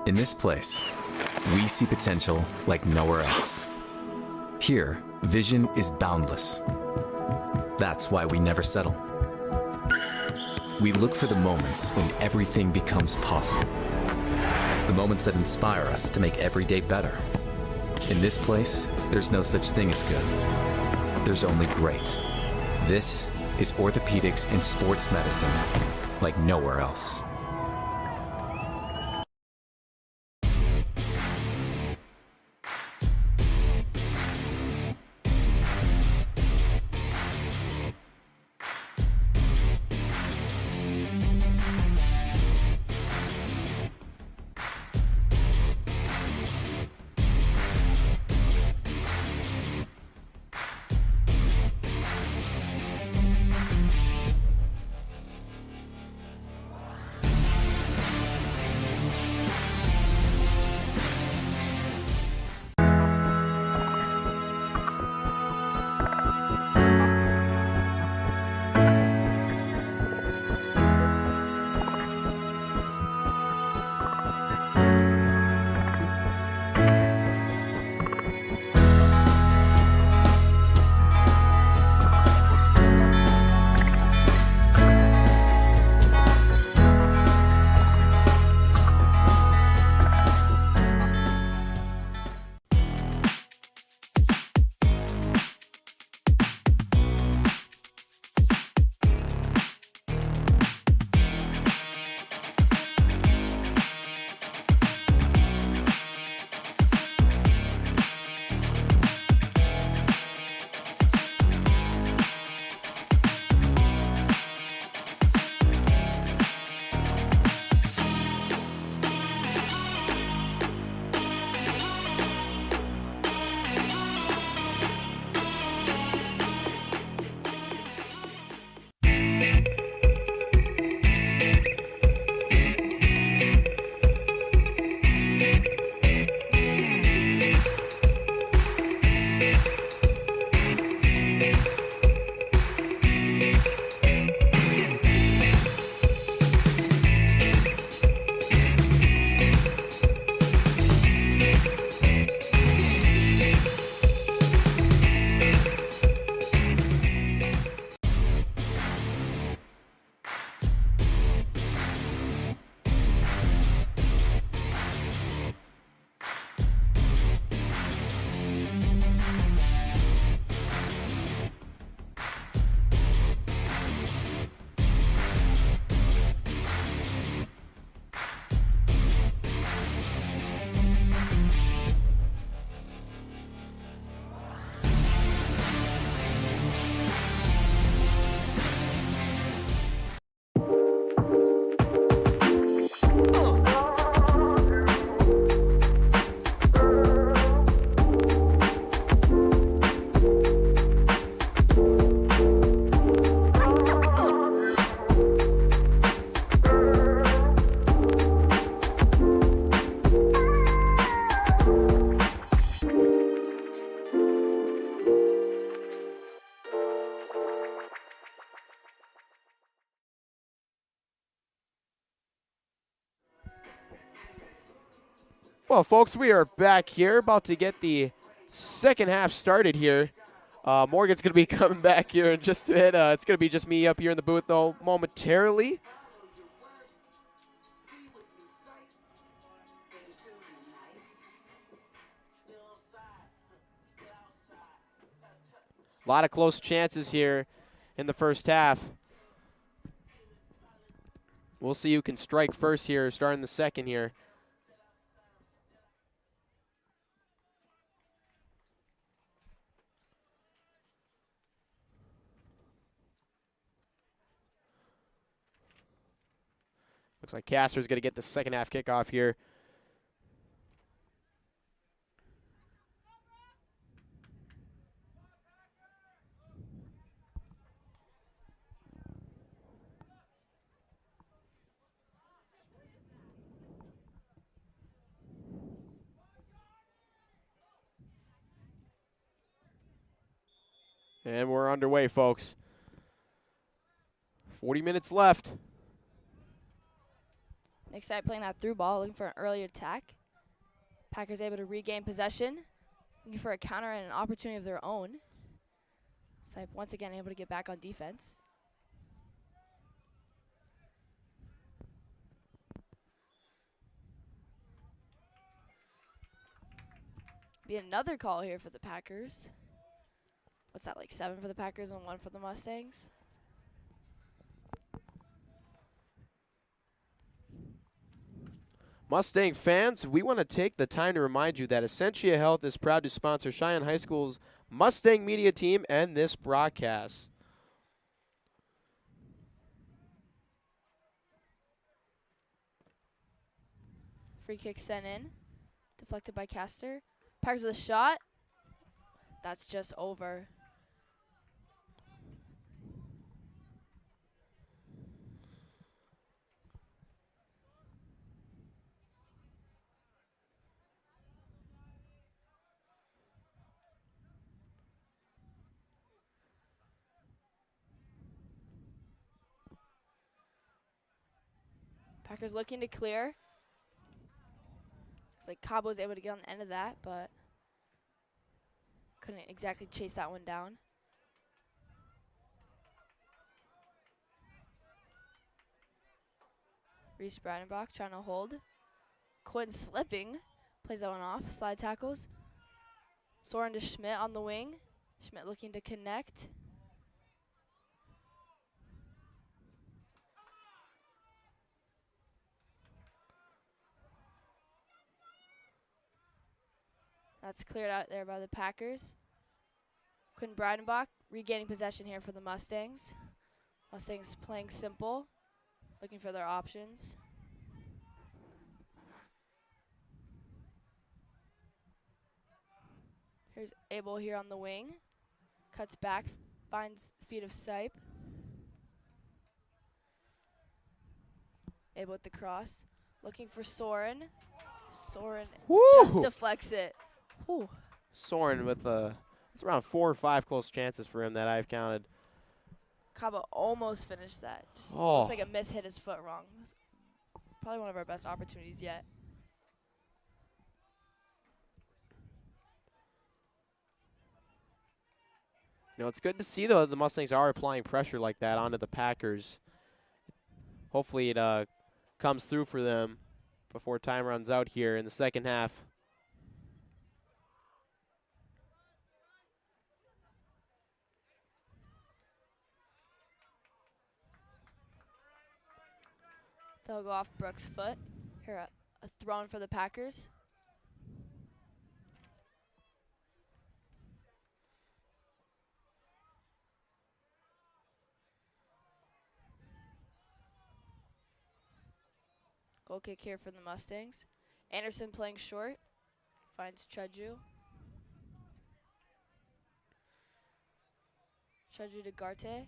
In this place, we see potential like nowhere else. Here, vision is boundless. That's why we never settle. We look for the moments when everything becomes possible. The moments that inspire us to make every day better. In this place, there's no such thing as good. There's only great. This is orthopedics and sports medicine like nowhere else. Well, folks, we are back here, about to get the second half started here. Morgan's going to be coming back here in just a bit. It's going to be just me up here in the booth, though, momentarily. A lot of close chances here in the first half. We'll see who can strike first here, starting the second here. Looks like Castor's going to get the second half kickoff here. And we're underway, folks. 40 minutes left. Next side playing that through ball, looking for an early attack. Packers able to regain possession, looking for a counter and an opportunity of their own. Side once again able to get back on defense. Be another call here for the Packers. What's that, like 7 for the Packers and 1 for the Mustangs? Mustang fans, we want to take the time to remind you that Essentia Health is proud to sponsor Sheyenne High School's Mustang media team and this broadcast. Free kick sent in, deflected by Castor. Packers with a shot. That's just over. Packers looking to clear. Looks like Cabo was able to get on the end of that, but couldn't exactly chase that one down. Reese Bradenbach trying to hold. Quinn slipping. Plays that one off. Slide tackles. Soren to Schmidt on the wing. Schmidt looking to connect. That's cleared out there by the Packers. Quinn Breidenbach regaining possession here for the Mustangs. Mustangs playing simple, looking for their options. Here's Abel here on the wing. Cuts back, finds feet of Sipe. Abel with the cross. Looking for Soren. Soren just deflects it. Ooh. Soren with it's around 4 or 5 close chances for him that I've counted. Cabo almost finished that. Just looks like a miss hit his foot wrong. Probably one of our best opportunities yet. You know, it's good to see, though, that the Mustangs are applying pressure like that onto the Packers. Hopefully it comes through for them before time runs out here in the second half. They'll go off Brooks' foot. Here, a thrown for the Packers. Goal kick here for the Mustangs. Anderson playing short. Finds Treju. Treju to Garte.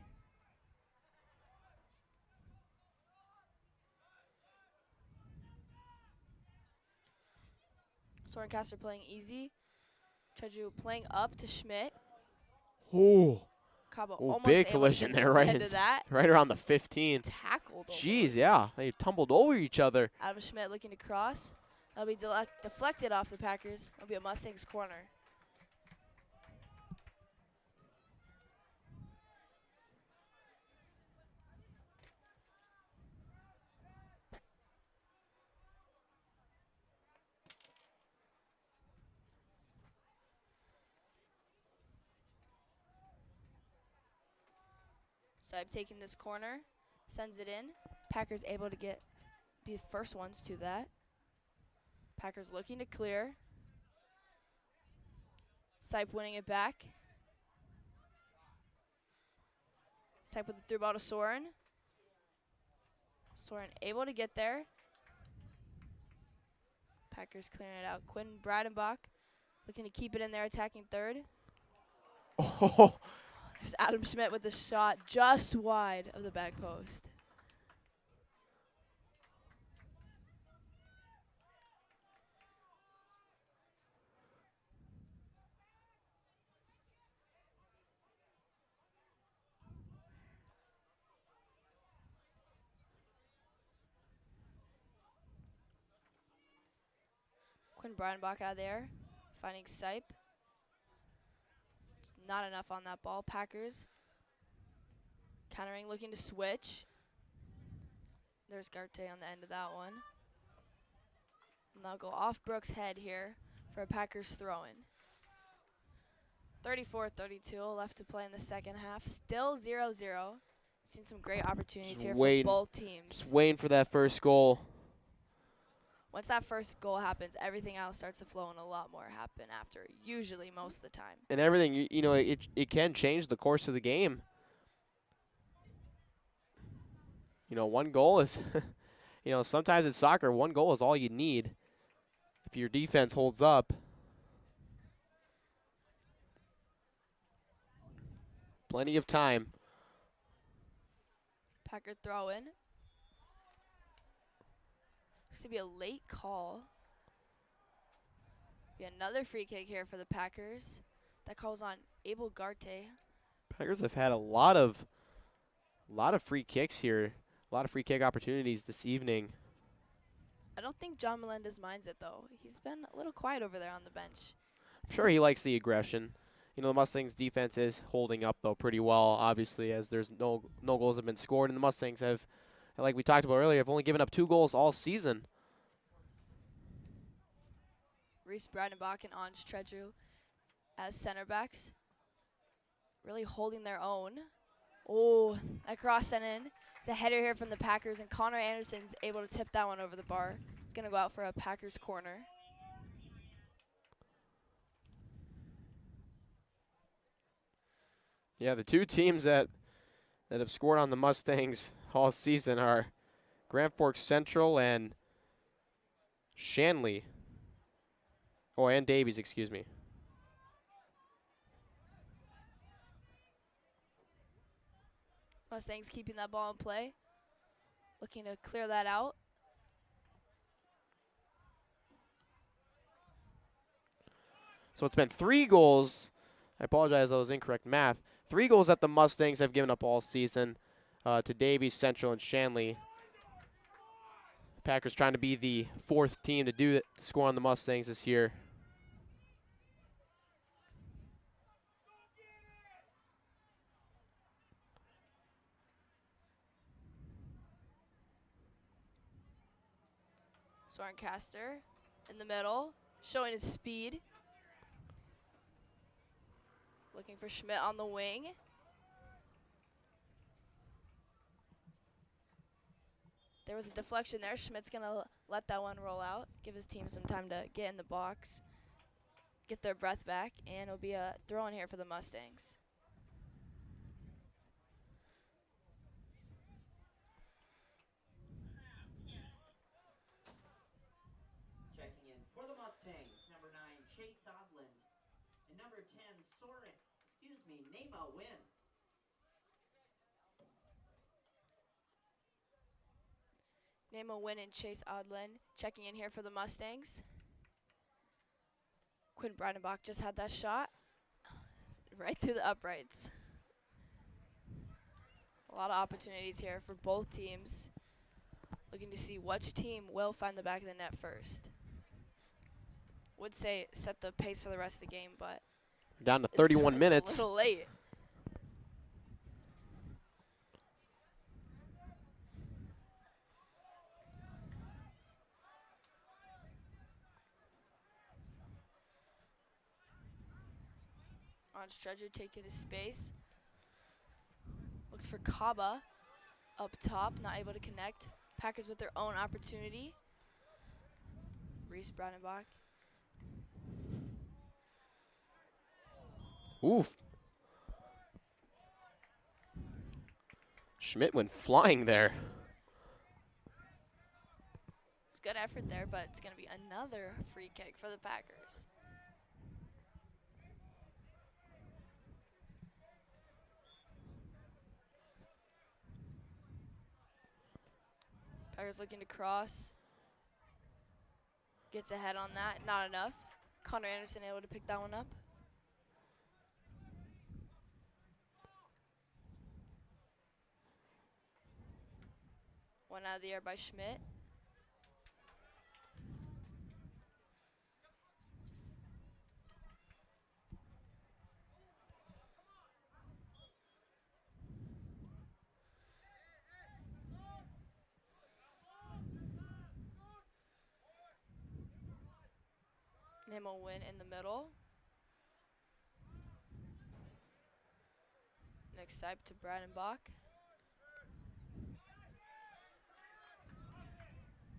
Sorencaster playing easy. Treju playing up to Schmidt. Oh, Cabo almost big able collision to there, right, into that. right around the 15. Tackled. Jeez, almost. yeah, they tumbled over each other. Adam Schmidt looking to cross. That'll be deflected off the Packers. It'll be a Mustangs corner. So I'm taking this corner, sends it in. Packers able to be the first ones to that. Packers looking to clear. Sipe winning it back. Sipe with the through ball to Soren. Soren able to get there. Packers clearing it out. Quinn Bradenbach looking to keep it in there, attacking third. Oh, There's Adam Schmidt with the shot just wide of the back post. Quinn Bradenbach out of there, finding Sipe. Not enough on that ball. Packers countering, looking to switch. There's Garte on the end of that one. And they'll go off Brooks' head here for a Packers throw-in. 34-32 left to play in the second half. Still 0-0. Seen some great opportunities here for both teams. Just waiting for that first goal. Once that first goal happens, everything else starts to flow and a lot more happen after, usually most of the time. And everything, you know, it can change the course of the game. You know, one goal is, you know, sometimes in soccer, one goal is all you need if your defense holds up. Plenty of time. Packer throw in. Looks to be a late call. Be another free kick here for the Packers. That calls on Abel Garte. Packers have had a lot of free kicks here. A lot of free kick opportunities this evening. I don't think John Melendez minds it, though. He's been a little quiet over there on the bench. I'm sure he likes the aggression. You know, the Mustangs' defense is holding up, though, pretty well, obviously, as there's no goals have been scored. And the Mustangs have, like we talked about earlier, have only given up 2 goals all season. Reese Bradenbach and Ange Tredrew as center backs. Really holding their own. Oh, that cross sent in. It's a header here from the Packers, and Connor Anderson's able to tip that one over the bar. It's going to go out for a Packers corner. Yeah, the 2 teams that have scored on the Mustangs all season are Grand Forks Central and Shanley. Oh, and Davies, excuse me. Mustangs keeping that ball in play. Looking to clear that out. So it's been 3 goals. I apologize, that was incorrect math. 3 goals that the Mustangs have given up all season to Davies, Central, and Shanley. Packers trying to be the 4th team to do it, to score on the Mustangs this year. Soren Caster in the middle, showing his speed. Looking for Schmidt on the wing. There was a deflection there. Schmidt's going to let that one roll out, give his team some time to get in the box, get their breath back, and it'll be a throw in here for the Mustangs. Checking in for the Mustangs, number 9, Chase Odland, and number 10, Nema Win. Nema Win and Chase Odland checking in here for the Mustangs. Quinn Bradenbach just had that shot right through the uprights. A lot of opportunities here for both teams. Looking to see which team will find the back of the net first. would say set the pace for the rest of the game, but Down to 31 minutes. It's a little late. On Stretcher taking his space. Looks for Kaba up top, not able to connect. Packers with their own opportunity. Reese Brandenbach. Oof. Schmidt went flying there. It's good effort there, but it's going to be another free kick for the Packers. Packers looking to cross. Gets ahead on that. Not enough. Connor Anderson able to pick that one up. One out of the air by Schmidt. Nemo win in the middle. Next side to Brandenbach.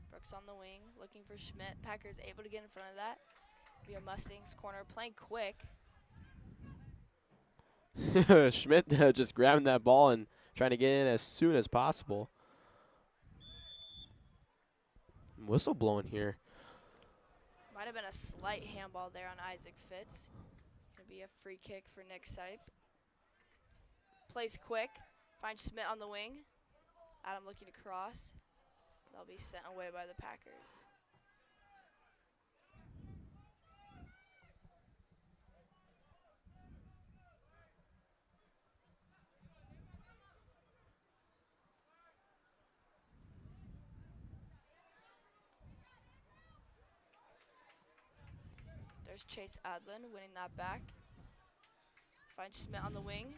Brooks on the wing, looking for Schmidt. Packers able to get in front of that. Via Mustangs corner, playing quick. Schmidt just grabbing that ball and trying to get in as soon as possible. Whistle blowing here. Might have been a slight handball there on Isaac Fitz. Gonna be a free kick for Nick Sipe. Plays quick, finds Schmidt on the wing. Adam looking to cross. They'll be sent away by the Packers. There's Chase Adlin winning that back. Finds Schmidt on the wing.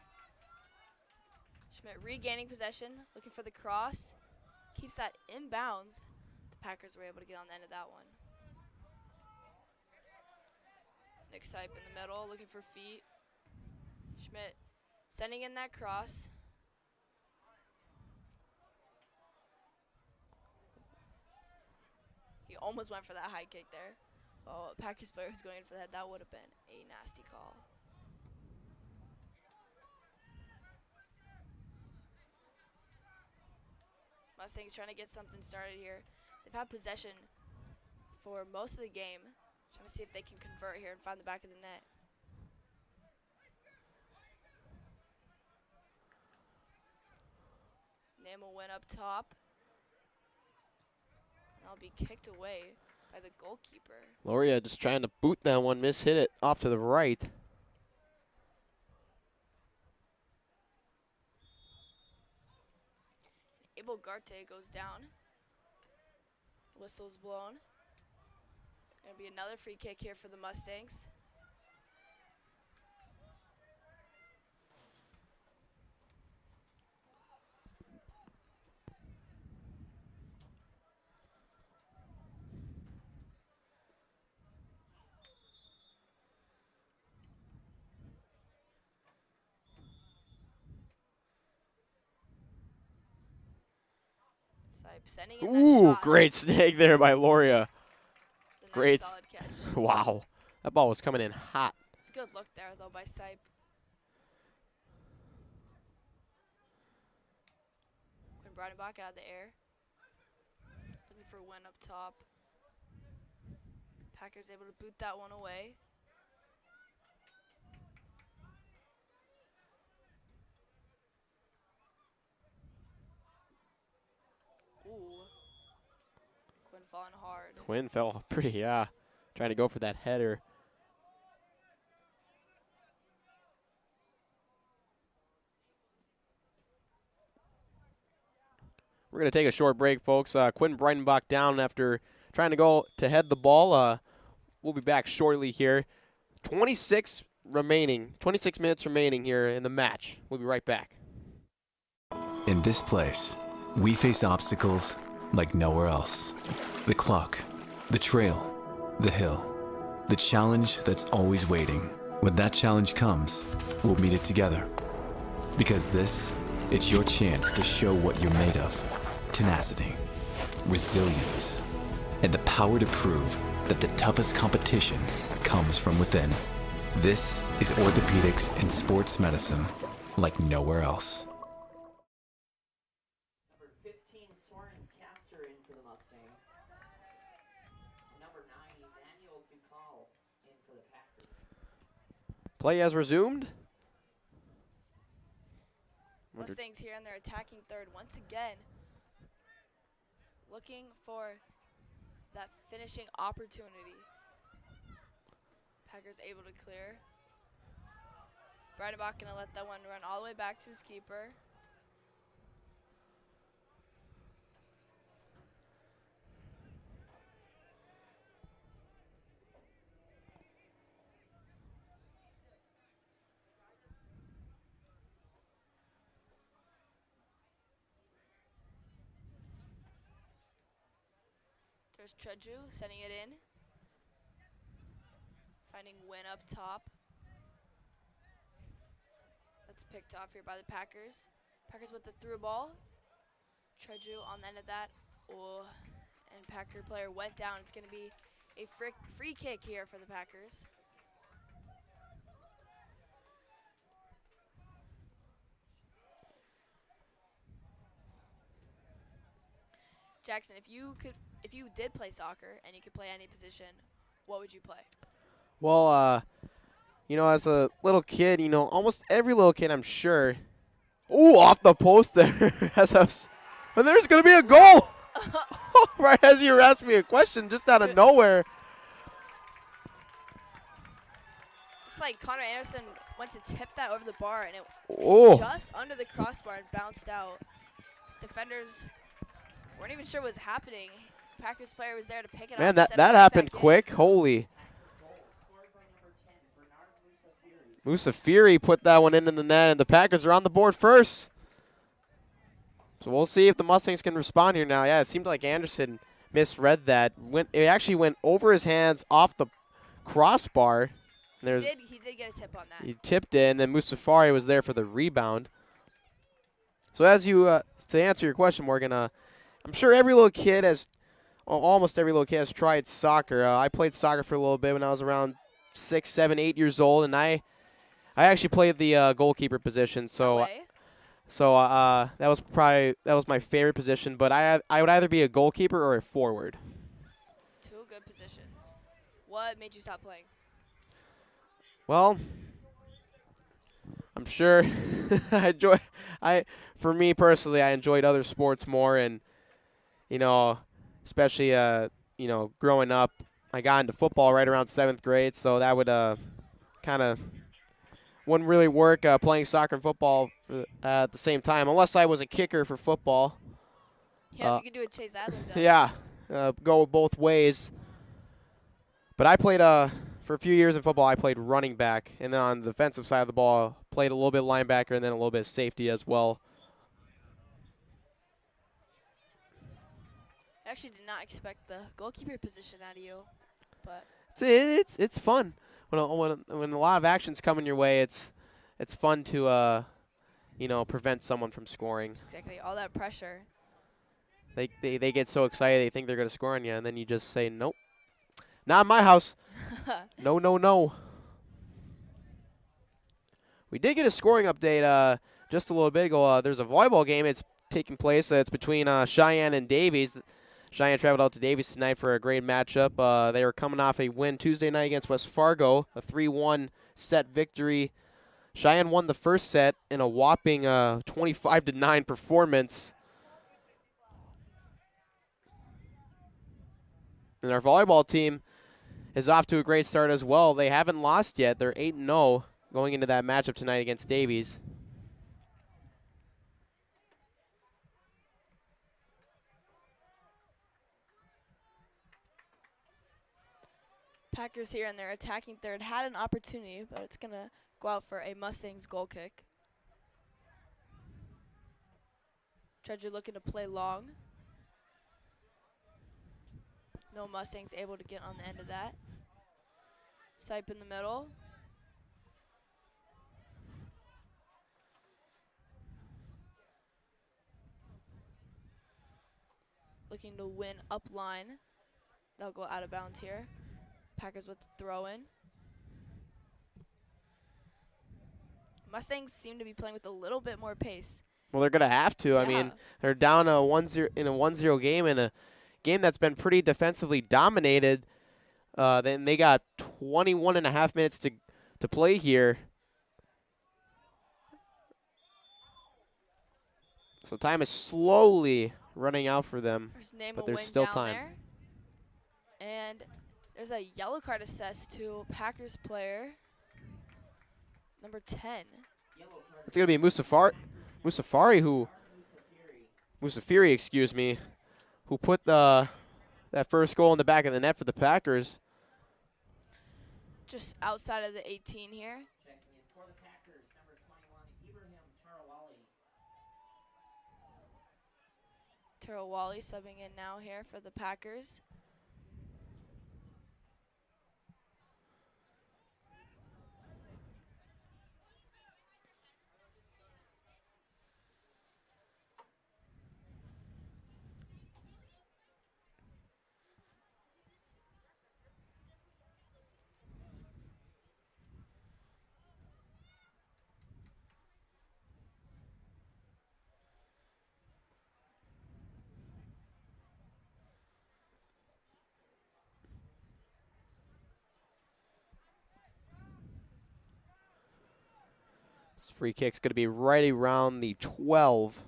Schmidt regaining possession, looking for the cross. Keeps that inbounds. The Packers were able to get on the end of that one. Nick Sipe in the middle, looking for feet. Schmidt sending in that cross. He almost went for that high kick there. Oh, a Packers player was going for that. That would have been a nasty call. Mustangs trying to get something started here. They've had possession for most of the game. Trying to see if they can convert here and find the back of the net. Namo went up top. And I'll be kicked away by the goalkeeper. Loria just trying to boot that one, hit it off to the right. Abel Garte goes down. Whistle's blown. Gonna be another free kick here for the Mustangs. Sending in that Ooh, shot. great snag there by Loria. The nice Great. solid catch. Wow. That ball was coming in hot. It's a good look there, though, by Sipe. Quinn Brandenbach out of the air. Looking for Wynn up top. Packers able to boot that one away. Ooh. Quinn falling hard. Quinn fell pretty, yeah. Trying to go for that header. We're going to take a short break, folks. Quinn Breidenbach down after trying to go to head the ball. we'll be back shortly here. 26 minutes remaining here in the match. We'll be right back. In this place, we face obstacles like nowhere else. The clock, the trail, the hill, the challenge that's always waiting. When that challenge comes, we'll meet it together. Because it's your chance to show what you're made of. Tenacity, resilience, and the power to prove that the toughest competition comes from within. This is orthopedics and sports medicine like nowhere else. Number 15, Soren Caster in for the Mustangs. Number 9, Emmanuel Ducal in for the Packers. Play has resumed. Mustangs here, and they're attacking third once again, looking for that finishing opportunity. Packers able to clear. Breidenbach gonna let that one run all the way back to his keeper. There's Treju sending it in. Finding Win up top. That's picked off here by the Packers. Packers with the through ball. Treju on the end of that. Oh, and Packer player went down. It's going to be a free kick here for the Packers. Jackson, if you did play soccer and you could play any position, what would you play? Well, as a little kid, almost every little kid, I'm sure. Ooh, off the post there. And there's going to be a goal. Right as you were asking me a question, just out of nowhere. Looks like Connor Anderson went to tip that over the bar, and it Oh. just under the crossbar and bounced out. His defenders weren't even sure what was happening. Packers player was there to pick it up. Man, that happened quick. Holy. Musafiri put that one into the net, and the Packers are on the board first. So we'll see if the Mustangs can respond here now. Yeah, it seemed like Anderson misread that. It actually went over his hands off the crossbar. He did get a tip on that. He tipped it, and then Musafiri was there for the rebound. So as you, to answer your question, Morgan, I'm sure every little kid almost every little kid has tried soccer. I played soccer for a little bit when I was around 6, 7, 8 years old, and I actually played the goalkeeper position. So that was my favorite position. But I would either be a goalkeeper or a forward. Two good positions. What made you stop playing? Well, I'm sure for me personally, I enjoyed other sports more, and especially growing up, I got into football right around 7th grade, so that would kind of wouldn't really work playing soccer and football at the same time, unless I was a kicker for football. Yeah, you could do what Chase Adler does. Yeah, go both ways. But I played for a few years in football. I played running back, and then on the defensive side of the ball, played a little bit linebacker and then a little bit of safety as well. I actually did not expect the goalkeeper position out of you, but it's fun when a lot of action's coming your way. It's fun to prevent someone from scoring. Exactly, all that pressure. They get so excited they think they're gonna score on you, and then you just say nope, not in my house. No. We did get a scoring update just a little bit ago. There's a volleyball game. It's taking place. It's between Sheyenne and Davies. Sheyenne traveled out to Davies tonight for a great matchup. They were coming off a win Tuesday night against West Fargo, a 3-1 set victory. Sheyenne won the first set in a whopping 25-9 performance. And our volleyball team is off to a great start as well. They haven't lost yet. They're 8-0 going into that matchup tonight against Davies. Packers here in their attacking third had an opportunity, but it's going to go out for a Mustangs goal kick. Treasure looking to play long. No Mustangs able to get on the end of that. Sipe in the middle. Looking to win up line. They'll go out of bounds here. Packers with the throw in. Mustangs seem to be playing with a little bit more pace. Well, they're going to have to. Yeah. I mean, they're down a 1-0 in a 1-0 game, in a game that's been pretty defensively dominated. Then they got 21 and a half minutes to play here. So time is slowly running out for them, but there's still time. There. And there's a yellow card assessed to Packers player number 10. It's going to be Musafiri, excuse me, who put that first goal in the back of the net for the Packers. Just outside of the 18 here. Checking in for the Packers, number 21, Ibrahim Tarawali subbing in now here for the Packers. This free kick's going to be right around the 12,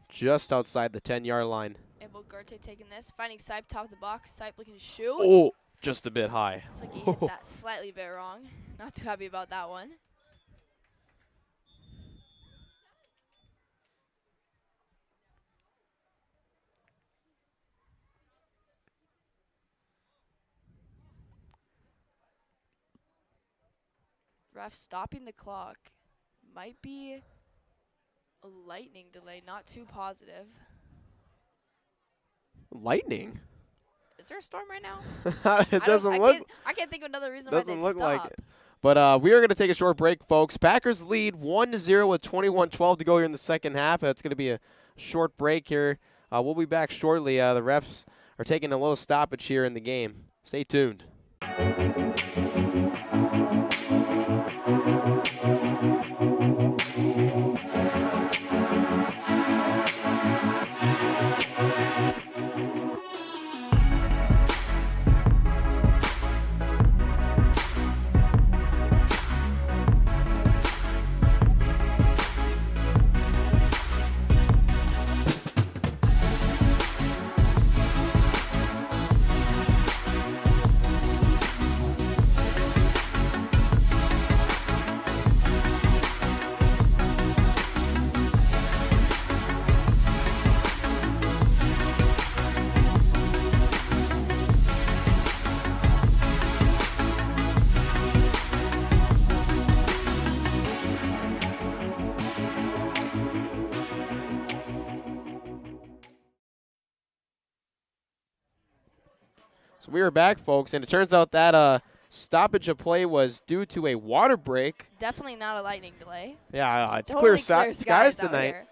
just outside the 10-yard line. Abel Garte taking this, finding Sipe top of the box. Sipe looking to shoot. Oh, just a bit high. Looks like he hit that slightly bit wrong. Not too happy about that one. Ref stopping the clock. Might be a lightning delay, not too positive. Lightning? Is there a storm right now? It doesn't look. I can't think of another reason why Doesn't they'd look stop. like it. But we are going to take a short break, folks. Packers lead 1-0 with 21:12 to go here in the second half. That's going to be a short break here. We'll be back shortly. The refs are taking a little stoppage here in the game. Stay tuned. So we are back, folks, and it turns out that stoppage of play was due to a water break. Definitely not a lightning delay. Yeah, it's Totally clear skies out tonight. here.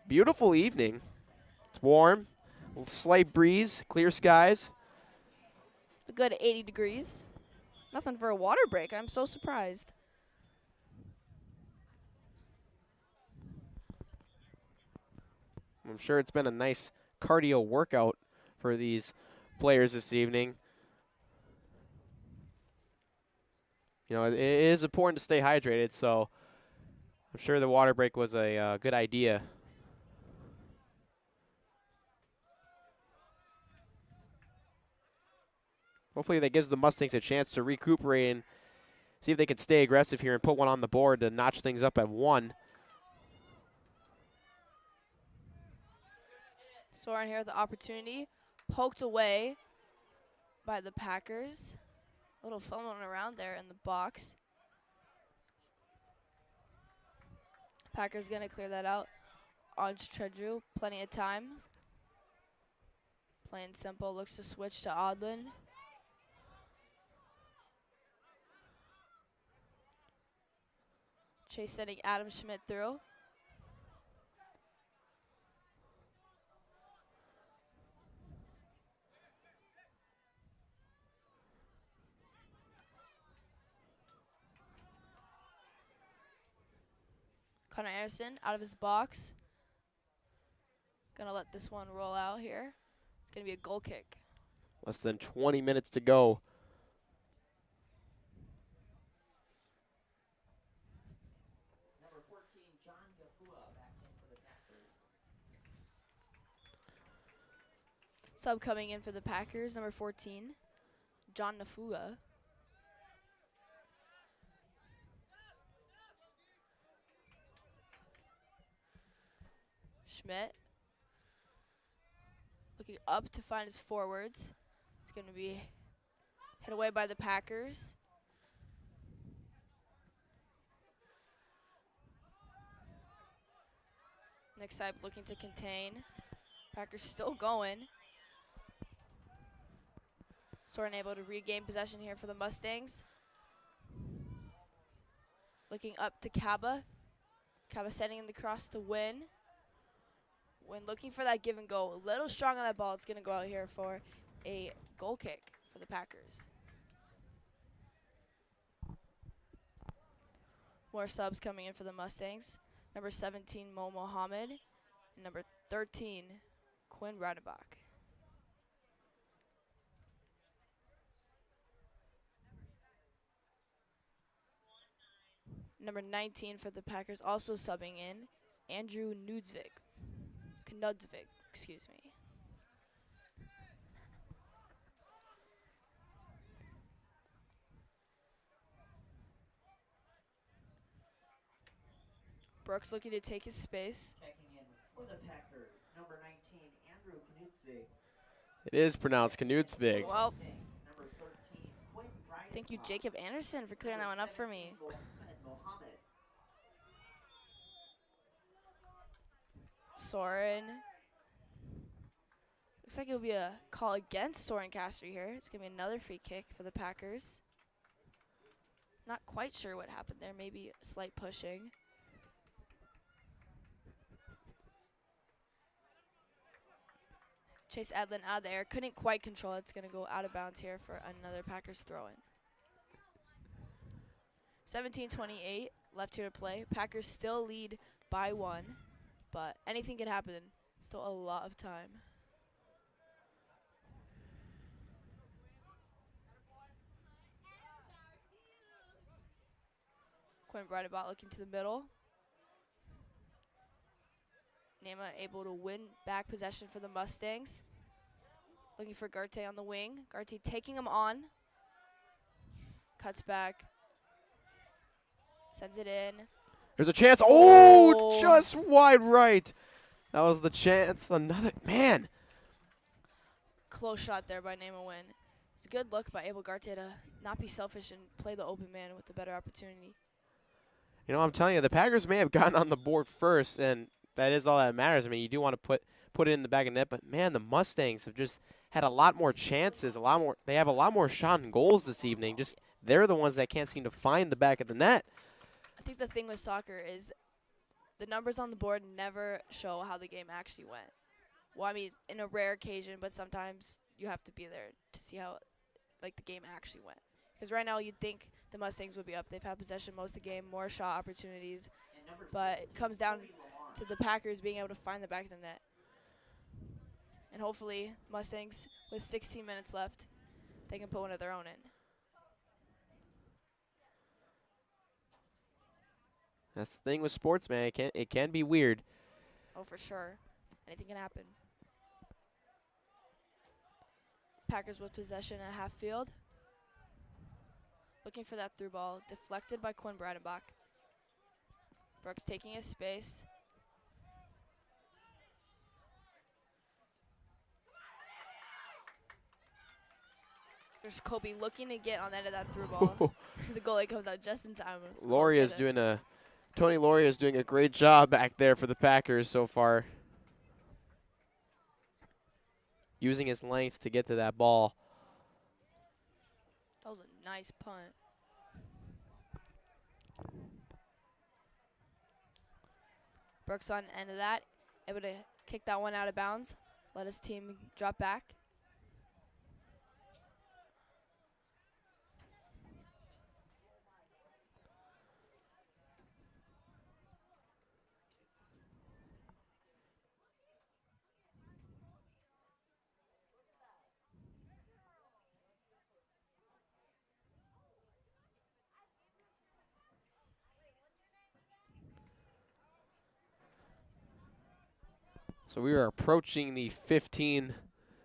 Beautiful evening. It's warm, a slight breeze, clear skies. A good 80 degrees. Nothing for a water break. I'm so surprised. I'm sure it's been a nice cardio workout for these players this evening. You know, it is important to stay hydrated, so I'm sure the water break was a good idea. Hopefully that gives the Mustangs a chance to recuperate and see if they can stay aggressive here and put one on the board to notch things up at 1. Soren here with the opportunity. Poked away. by the Packers. A little fumbling around there in the box. Packers going to clear that out. On Tredrew, plenty of time. Plain simple, looks to switch to Odlin. Chase sending Adam Schmidt through. Connor Anderson out of his box. Gonna let this one roll out here. It's gonna be a goal kick. Less than 20 minutes to go. Number 14, John Yafua back in for the Packers. Sub coming in for the Packers, number 14, John Nafua. Schmidt looking up to find his forwards. It's going to be hit away by the Packers. Next side looking to contain. Packers still going. Soren able to regain possession here for the Mustangs. Looking up to Kaba. Kaba sending in the cross to Win. Win looking for that give and go. A little strong on that ball. It's going to go out here for a goal kick for the Packers. More subs coming in for the Mustangs. Number 17, Mo Mohammed. And number 13, Quinn Radebach. Number 19 for the Packers also subbing in, Andrew Knudsvig, excuse me. Brooks looking to take his space. Checking in for the Packers, number 19, Andrew Knudsvig. It is pronounced Knudsvig. Well, Number 13, Quinn Bryden. thank you, Jacob Anderson, for clearing that one up for me. Mohammed. Soren. Looks like it'll be a call against Soren Caster here. It's going to be another free kick for the Packers. Not quite sure what happened there. Maybe a slight pushing. Chase Edlin out of there. Couldn't quite control it. It's going to go out of bounds here for another Packers throw-in. 17:28 left here to play. Packers still lead by 1, but anything can happen. Still a lot of time. Quinn Breitebot looking to the middle. Nema able to win back possession for the Mustangs. Looking for Garte on the wing. Garte taking him on. Cuts back. Sends it in. There's a chance. Oh, just wide right. That was the chance. Another, man. Close shot there by Nema Win. It's a good look by Abel Garte to not be selfish and play the open man with a better opportunity. You know, I'm telling you, the Packers may have gotten on the board first, and that is all that matters. I mean, you do want to put it in the back of net, but man, the Mustangs have just had a lot more chances, a lot more. They have a lot more shot and goals this evening. Just they're the ones that can't seem to find the back of the net. I think the thing with soccer is the numbers on the board never show how the game actually went. Well, I mean, in a rare occasion, but sometimes you have to be there to see how, like, the game actually went. Because right now you'd think the Mustangs would be up. They've had possession most of the game, more shot opportunities, but it comes down to the Packers being able to find the back of the net. And hopefully Mustangs, with 16 minutes left, they can put one of their own in. That's the thing with sports, man. It can be weird. Oh, for sure. Anything can happen. Packers with possession at half field. Looking for that through ball. Deflected by Quinn Breidenbach. Brooks taking his space. There's Kobe looking to get on the end of that through ball. The goalie comes out just in time. Tony Lauria is doing a great job back there for the Packers so far. Using his length to get to that ball. That was a nice punt. Brooks on the end of that, able to kick that one out of bounds. Let his team drop back. So we are approaching the 15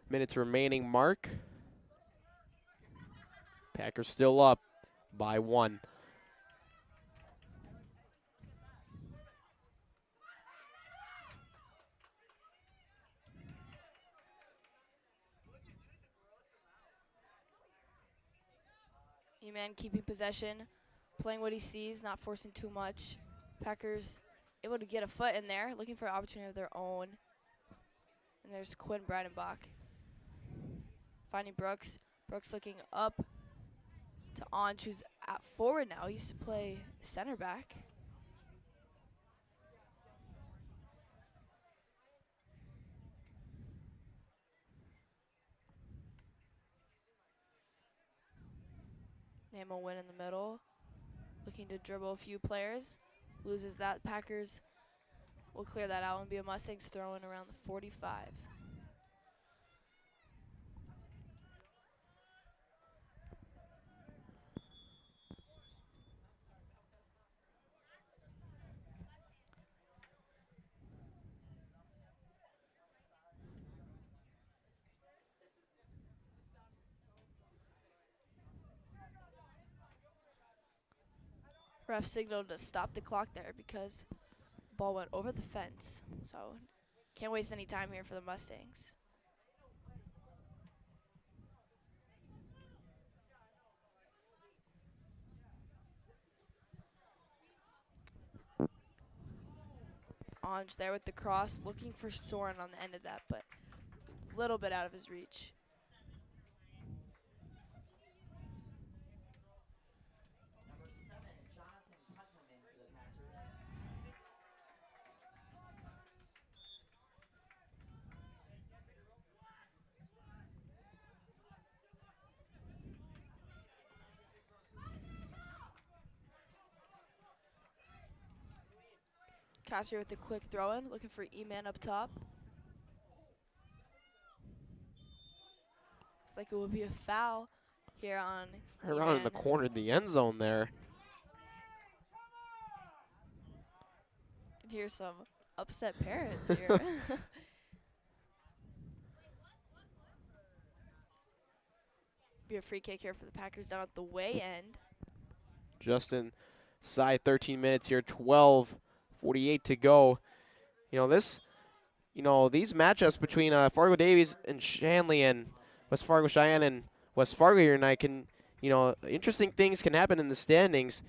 minutes remaining mark. Packers still up by 1. E-Man keeping possession, playing what he sees, not forcing too much. Packers able to get a foot in there, looking for an opportunity of their own. And there's Quinn Breidenbach. Finding Brooks. Brooks looking up to Onch, who's at forward now. He used to play center back. Namo win in the middle. Looking to dribble a few players. Loses that. Packers will clear that out and be a Mustangs throwing around the 45. Ref signaled to stop the clock there because the ball went over the fence. So can't waste any time here for the Mustangs. Onge there with the cross, looking for Soren on the end of that, but a little bit out of his reach. Cassier with the quick throw in, looking for E-Man up top. Looks like it will be a foul here on Around in the corner of the end zone there. Can hear some upset parents here. Be a free kick here for the Packers down at the way end. Just inside 13 minutes here, 12:48 to go. These matchups between Fargo Davies and Shanley and West Fargo Cheyenne and West Fargo here tonight can, interesting things can happen in the standings.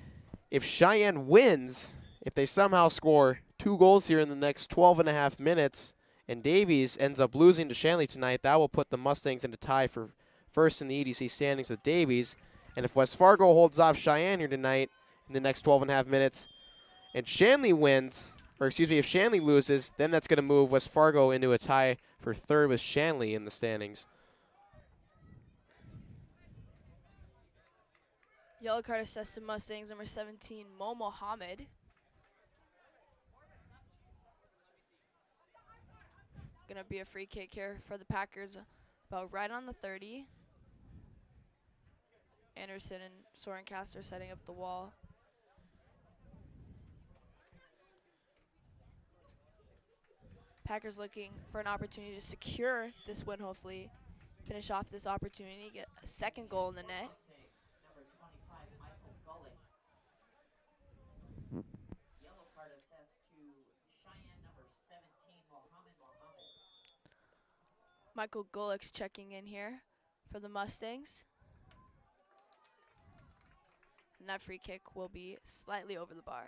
If Cheyenne wins, if they somehow score 2 goals here in the next 12.5 minutes, and Davies ends up losing to Shanley tonight, that will put the Mustangs in a tie for first in the EDC standings with Davies. And if West Fargo holds off Cheyenne here tonight in the next 12.5 minutes, and Shanley wins, if Shanley loses, then that's going to move West Fargo into a tie for third with Shanley in the standings. Yellow card assessed to Mustangs, number 17, Mo Mohammed. Gonna be a free kick here for the Packers, about right on the 30. Anderson and Soren Castor setting up the wall. Packers looking for an opportunity to secure this win, hopefully. Finish off this opportunity, get a second goal in the net. Number 25, Michael Gullick. Yellow card assessed to Cheyenne, number 17, Mohammed. Michael Gullick's checking in here for the Mustangs. And that free kick will be slightly over the bar.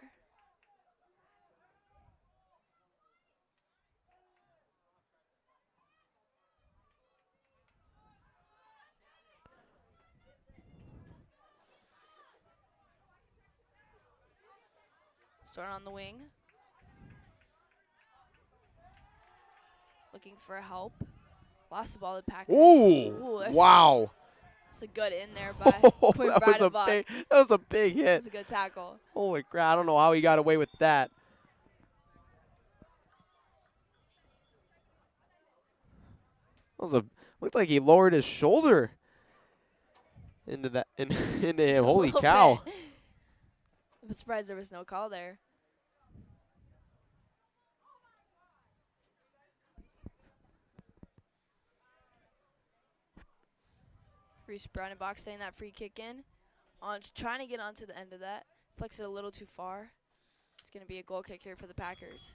Soren on the wing. Looking for help. Lost the ball to Packers. Ooh, wow. That's a good in there by Quinn that was a big hit. That was a good tackle. Holy crap, I don't know how he got away with that. Looked like he lowered his shoulder into him. Holy cow. I'm surprised there was no call there. Reese Brownenbach setting that free kick in. Trying to get onto the end of that. Flicks it a little too far. It's going to be a goal kick here for the Packers.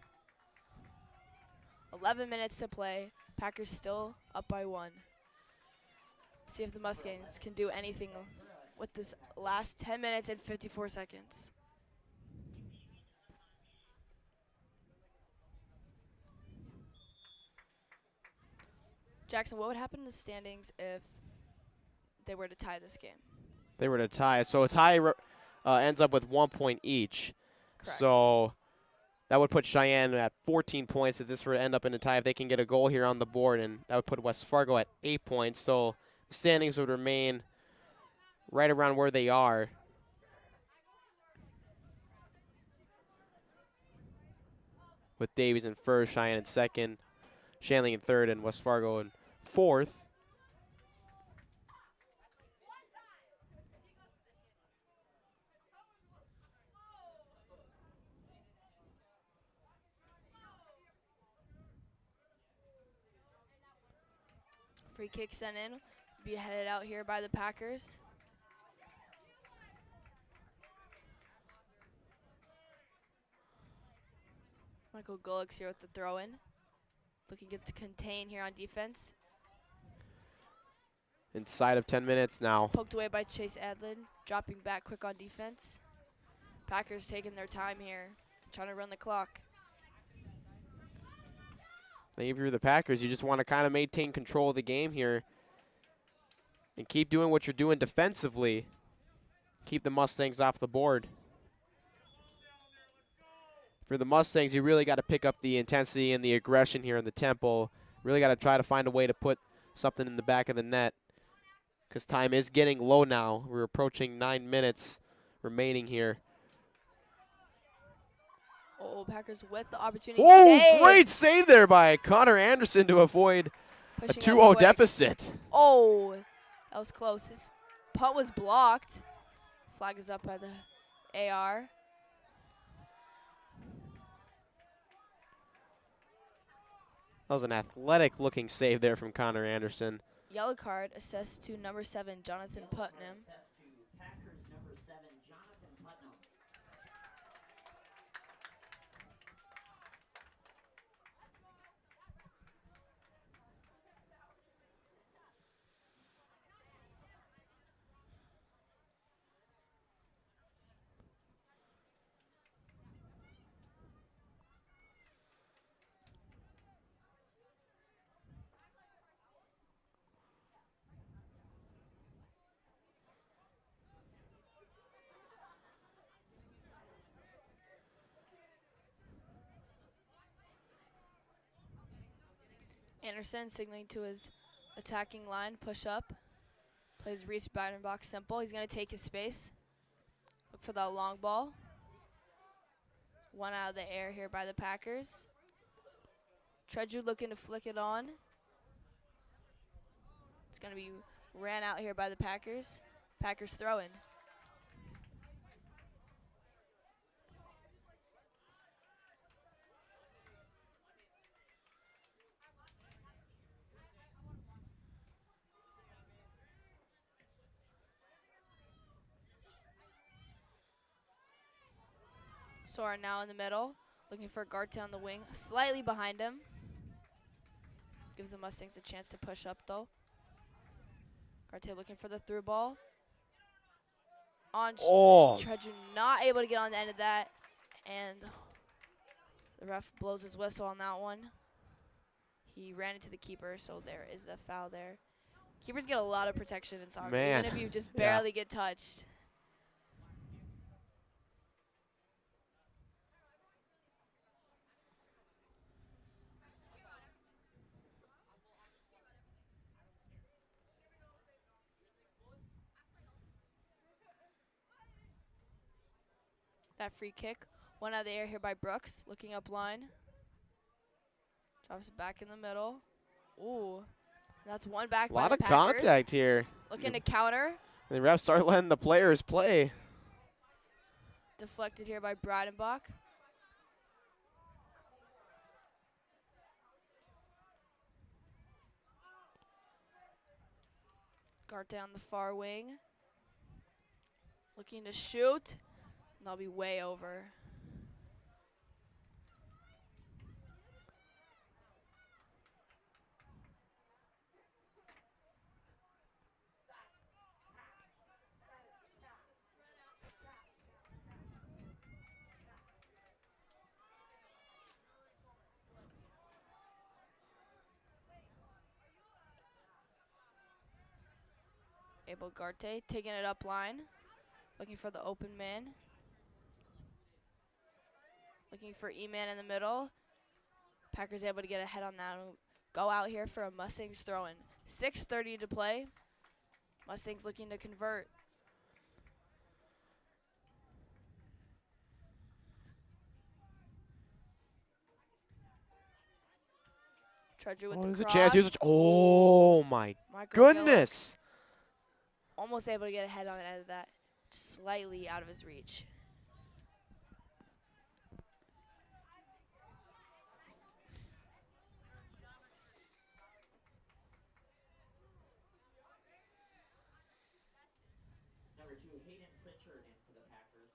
11 minutes to play. Packers still up by 1. See if the Mustangs can do anything with this last 10 minutes and 54 seconds. Jackson, what would happen in the standings if they were to tie this game? They were to tie. So a tie ends up with 1 point each. Correct. So that would put Sheyenne at 14 points if this were to end up in a tie. If they can get a goal here on the board, and that would put West Fargo at 8 points. So the standings would remain right around where they are. With Davies in first, Sheyenne in second, Shanley in third, and West Fargo in fourth. Free kick sent in. Be headed out here by the Packers. Michael Gullick's here with the throw-in. Looking good to contain here on defense. Inside of 10 minutes now. Poked away by Chase Adlin. Dropping back quick on defense. Packers taking their time here. Trying to run the clock. If you're the Packers, you just want to kind of maintain control of the game here and keep doing what you're doing defensively. Keep the Mustangs off the board. For the Mustangs, you really got to pick up the intensity and the aggression here in the tempo. Really got to try to find a way to put something in the back of the net because time is getting low now. We're approaching 9 minutes remaining here. Oh, Packers with the opportunity. Oh, great save there by Connor Anderson to avoid a 2-0 deficit. Oh, that was close. His putt was blocked. Flag is up by the AR. That was an athletic-looking save there from Connor Anderson. Yellow card assessed to number 7, Jonathan Putnam. Anderson signaling to his attacking line, push up. Plays Reese Breidenbach simple. He's going to take his space. Look for that long ball. One out of the air here by the Packers. Treadrew looking to flick it on. It's going to be ran out here by the Packers. Packers throwing. Soren now in the middle, looking for Garte on the wing, slightly behind him. Gives the Mustangs a chance to push up though. Garte looking for the through ball. On Oh. Treadrew not able to get on the end of that. And the ref blows his whistle on that one. He ran into the keeper, so there is the foul there. Keepers get a lot of protection in soccer, Man. even if you just Yeah. barely get touched. That free kick, one out of the air here by Brooks, looking up line. Drops it back in the middle. Ooh, that's one back A by lot the of Packers. contact here. Looking to counter. The refs start letting the players play. Deflected here by Breidenbach. Garte on the far wing. Looking to shoot. And they'll be way over. Abel Garte taking it up line. Looking for the open man. Looking for E-man in the middle. Packers able to get ahead on that and go out here for a Mustangs throw-in. 6:30 to play. Mustangs looking to convert. Treadrew with the There's a cross. chance. Here's oh, my Michael goodness. Gillick almost able to get ahead on the end of that. Just slightly out of his reach. Number 2, Hayden Pritchard in for the Packers.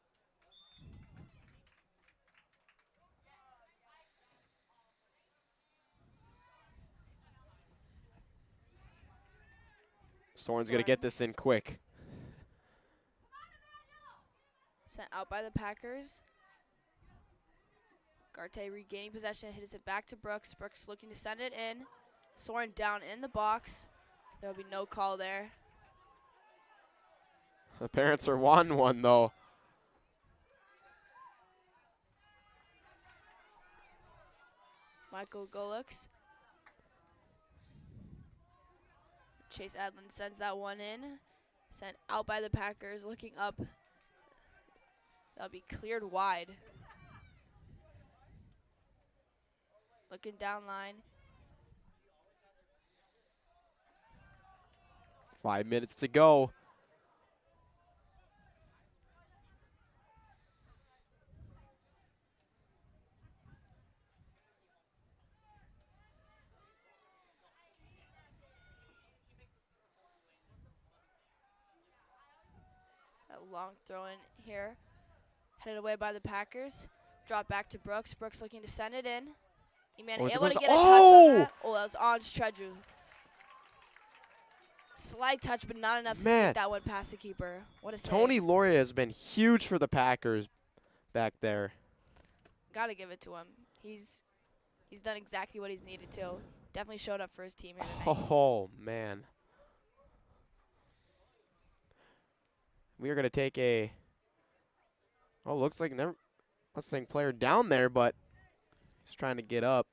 Soren's going to get this in quick. Sent out by the Packers. Garte regaining possession, hits it back to Brooks. Brooks looking to send it in. Soren down in the box. There'll be no call there. The parents are wanting one, though. Michael Golux. Chase Adlin sends that one in. Sent out by the Packers, looking up. That'll be cleared wide. Looking down line. 5 minutes to go. That long throw in here. Headed away by the Packers. Drop back to Brooks. Brooks looking to send it in. E-man Oh, able to it's get a touch oh! on that. Oh, that was on Treadrew. Slight touch, but not enough to Man. sneak that one past the keeper. What a save. Tony Loria has been huge for the Packers back there. Gotta give it to him. He's done exactly what he's needed to. Definitely showed up for his team here tonight. Oh, man. We are going to take a... Oh, looks like never Mustang player down there, but he's trying to get up.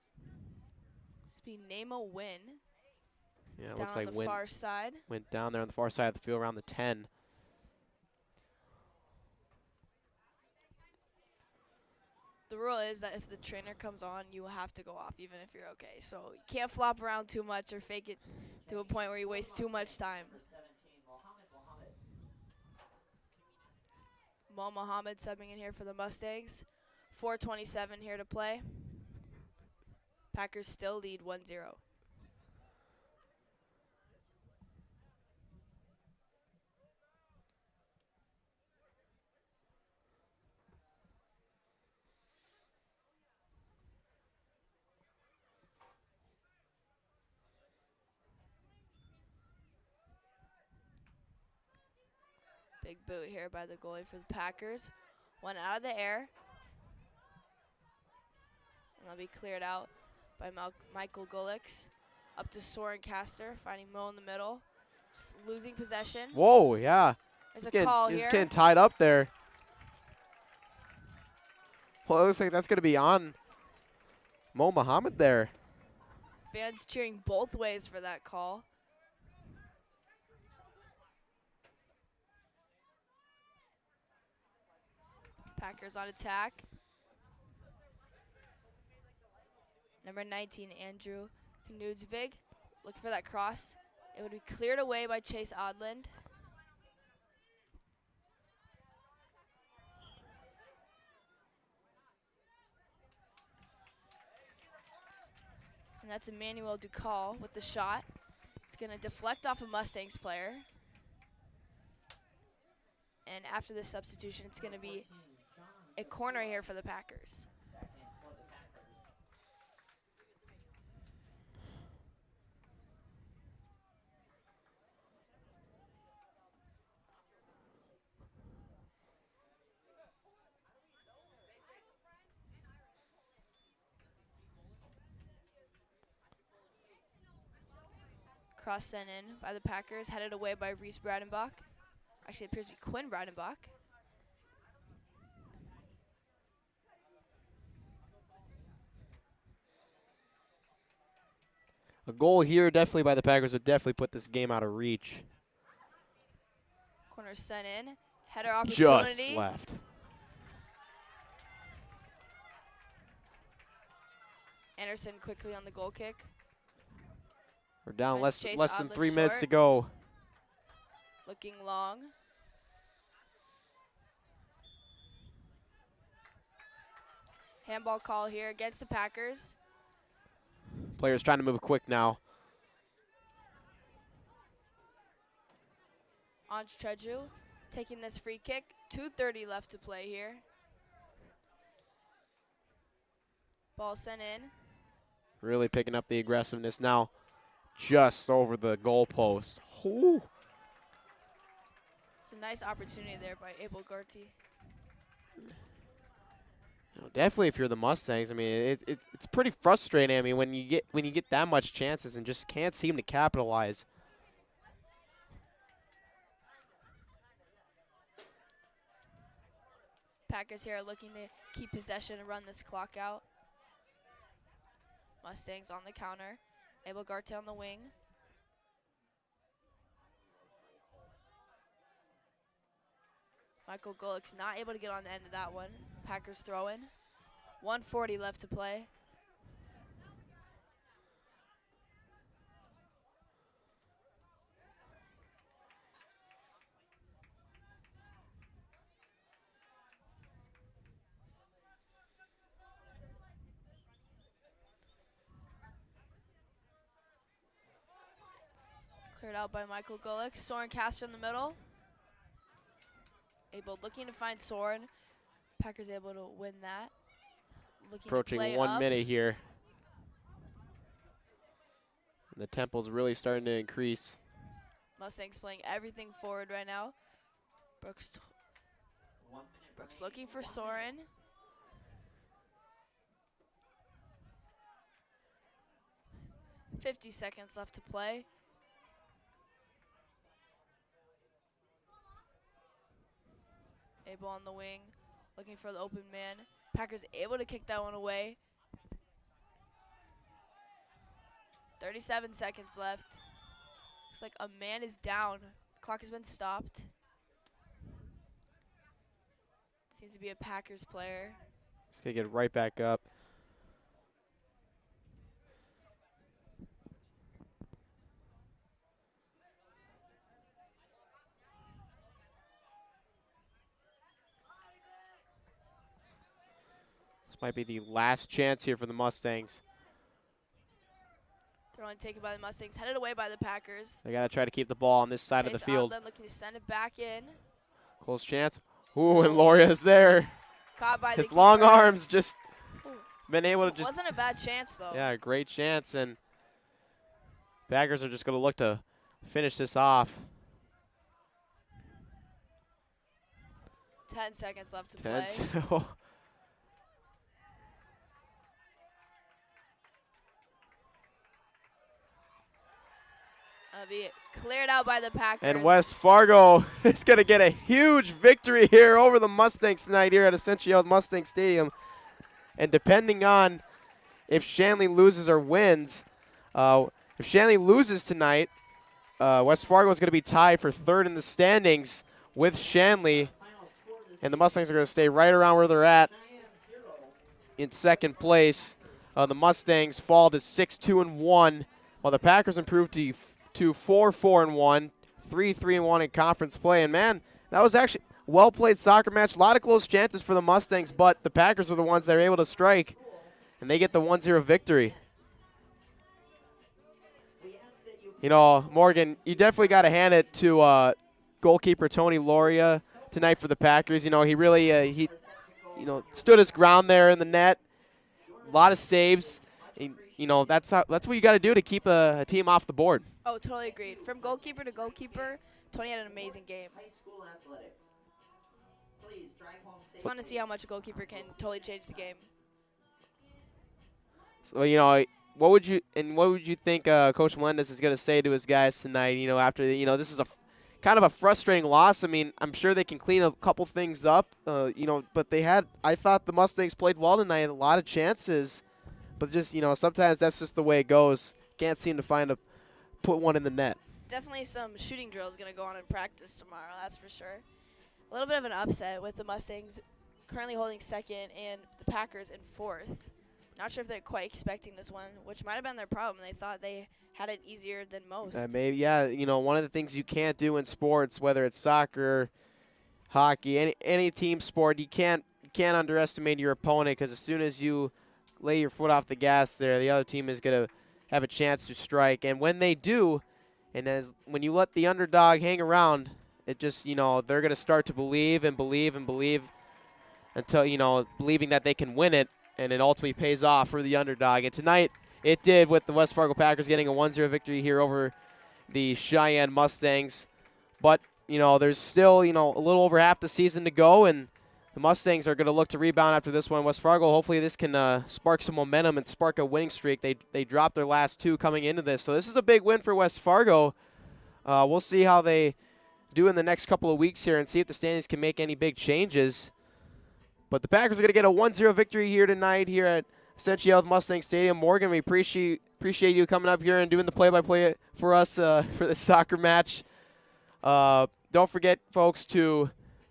This be Nemo Win. Yeah, it Down looks on like the Win far side. went down there on the far side of the field around the 10. The rule is that if the trainer comes on, you have to go off, even if you're okay. So you can't flop around too much or fake it to a point where you waste too much time. Mo Mohammed subbing in here for the Mustangs. 4:27 here to play. Packers still lead 1-0. Big boot here by the goalie for the Packers. One out of the air. And that'll be cleared out by Michael Gulix. Up to Soren Castor, finding Mo in the middle. Just losing possession. Whoa, yeah. There's a call He's here. getting tied up there. Well, it looks like that's going to be on Mo Muhammad there. Fans cheering both ways for that call. Packers on attack. Number 19, Andrew Knudsvig, looking for that cross. It would be cleared away by Chase Odland. And that's Emmanuel Ducal with the shot. It's going to deflect off a Mustangs player. And after this substitution, it's going to be a corner here for the Packers. Cross sent in by the Packers, headed away by Reese Bradenbach. Actually, it appears to be Quinn Bradenbach. A goal here definitely by the Packers would definitely put this game out of reach. Corner sent in. Header opportunity. Just left. Anderson quickly on the goal kick. We're down Nice less chase, than Odland 3 minutes short. to go. Looking long. Handball call here against the Packers. Players trying to move quick now. Anj Treju taking this free kick. 2:30 left to play here. Ball sent in. Really picking up the aggressiveness now. Just over the goalpost. Ooh. It's a nice opportunity there by Abel Garty. Definitely, if you're the Mustangs, I mean, it's pretty frustrating. I mean, when you get that much chances and just can't seem to capitalize. Packers here are looking to keep possession and run this clock out. Mustangs on the counter. Abel Garte on the wing. Michael Gulix not able to get on the end of that one. Packers throw in. 1:40 left to play. Cleared out by Michael Gulix. Soren Castor in the middle. Abel looking to find Soren. Packers able to win that. Looking Approaching to play 1 up. minute here. And the tempo's really starting to increase. Mustangs playing everything forward right now. Brooks looking for Soren. .50 seconds left to play. Abel on the wing, looking for the open man. Packers able to kick that one away. 37 seconds left. Looks like a man is down. Clock has been stopped. Seems to be a Packers player. He's going to get right back up. This might be the last chance here for the Mustangs. Throw in taken by the Mustangs, headed away by the Packers. They got to try to keep the ball on this side of the Chase field. Odland looking to send it back in. Close chance. Ooh, and Loria is there. Caught by His the long keeper. arms just been able to just. Wasn't a bad chance though. Yeah, great chance. And Packers are just going to look to finish this off. 10 seconds left to 10 play. Be cleared out by the Packers. And West Fargo is going to get a huge victory here over the Mustangs tonight here at Mustang Stadium. And depending on if Shanley loses or wins, if Shanley loses tonight, West Fargo is going to be tied for third in the standings with Shanley. And the Mustangs are going to stay right around where they're at in second place. The Mustangs fall to 6-2-1, while the Packers improve to 4-4-1, 3-3-1 in conference play. And, man, that was actually a well-played soccer match. A lot of close chances for the Mustangs, but the Packers were the ones that were able to strike, and they get the 1-0 victory. You know, Morgan, you definitely got to hand it to goalkeeper Tony Loria tonight for the Packers. You know, he really he stood his ground there in the net. A lot of saves. You know, that's what you got to do to keep a team off the board. Oh, totally agreed. From goalkeeper to goalkeeper, Tony had an amazing game. It's fun to see how much a goalkeeper can totally change the game. So, you know, what would you think Coach Melendez is going to say to his guys tonight? You know, after this is a kind of a frustrating loss. I mean, I'm sure they can clean a couple things up. But I thought the Mustangs played well tonight, a lot of chances, but just sometimes that's just the way it goes. Can't seem to put one in the net. Definitely some shooting drills going to go on in practice tomorrow, that's for sure. A little bit of an upset with the Mustangs currently holding second and the Packers in fourth. Not sure if they're quite expecting this one, which might have been their problem. They thought they had it easier than most. Maybe, yeah. One of the things you can't do in sports, whether it's soccer, hockey, any team sport, you can't underestimate your opponent, because as soon as you lay your foot off the gas there, the other team is going to have a chance to strike. And when they do, and when you let the underdog hang around, it just, they're going to start to believe and believe and believe until, believing that they can win it, and it ultimately pays off for the underdog. And tonight it did, with the West Fargo Packers getting a 1-0 victory here over the Sheyenne Mustangs. But, there's still, a little over half the season to go, and the Mustangs are going to look to rebound after this one. West Fargo, hopefully this can spark some momentum and spark a winning streak. They dropped their last two coming into this. So this is a big win for West Fargo. We'll see how they do in the next couple of weeks here and see if the standings can make any big changes. But the Packers are going to get a 1-0 victory here tonight here at Mustang Stadium. Morgan, we appreciate you coming up here and doing the play-by-play for us for this soccer match. Don't forget, folks, to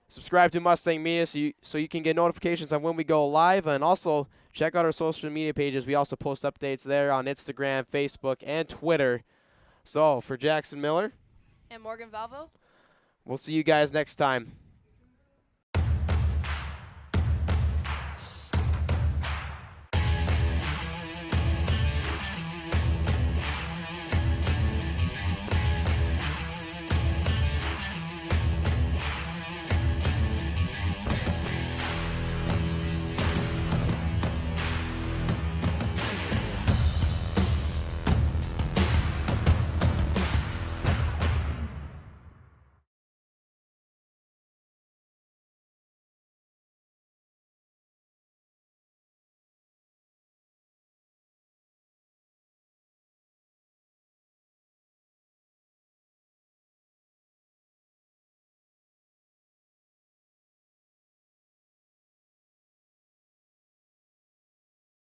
subscribe to Mustang Media so you can get notifications on when we go live. And also check out our social media pages. We also post updates there on Instagram, Facebook, and Twitter. So for Jackson Miller and Morgan Valvo, we'll see you guys next time.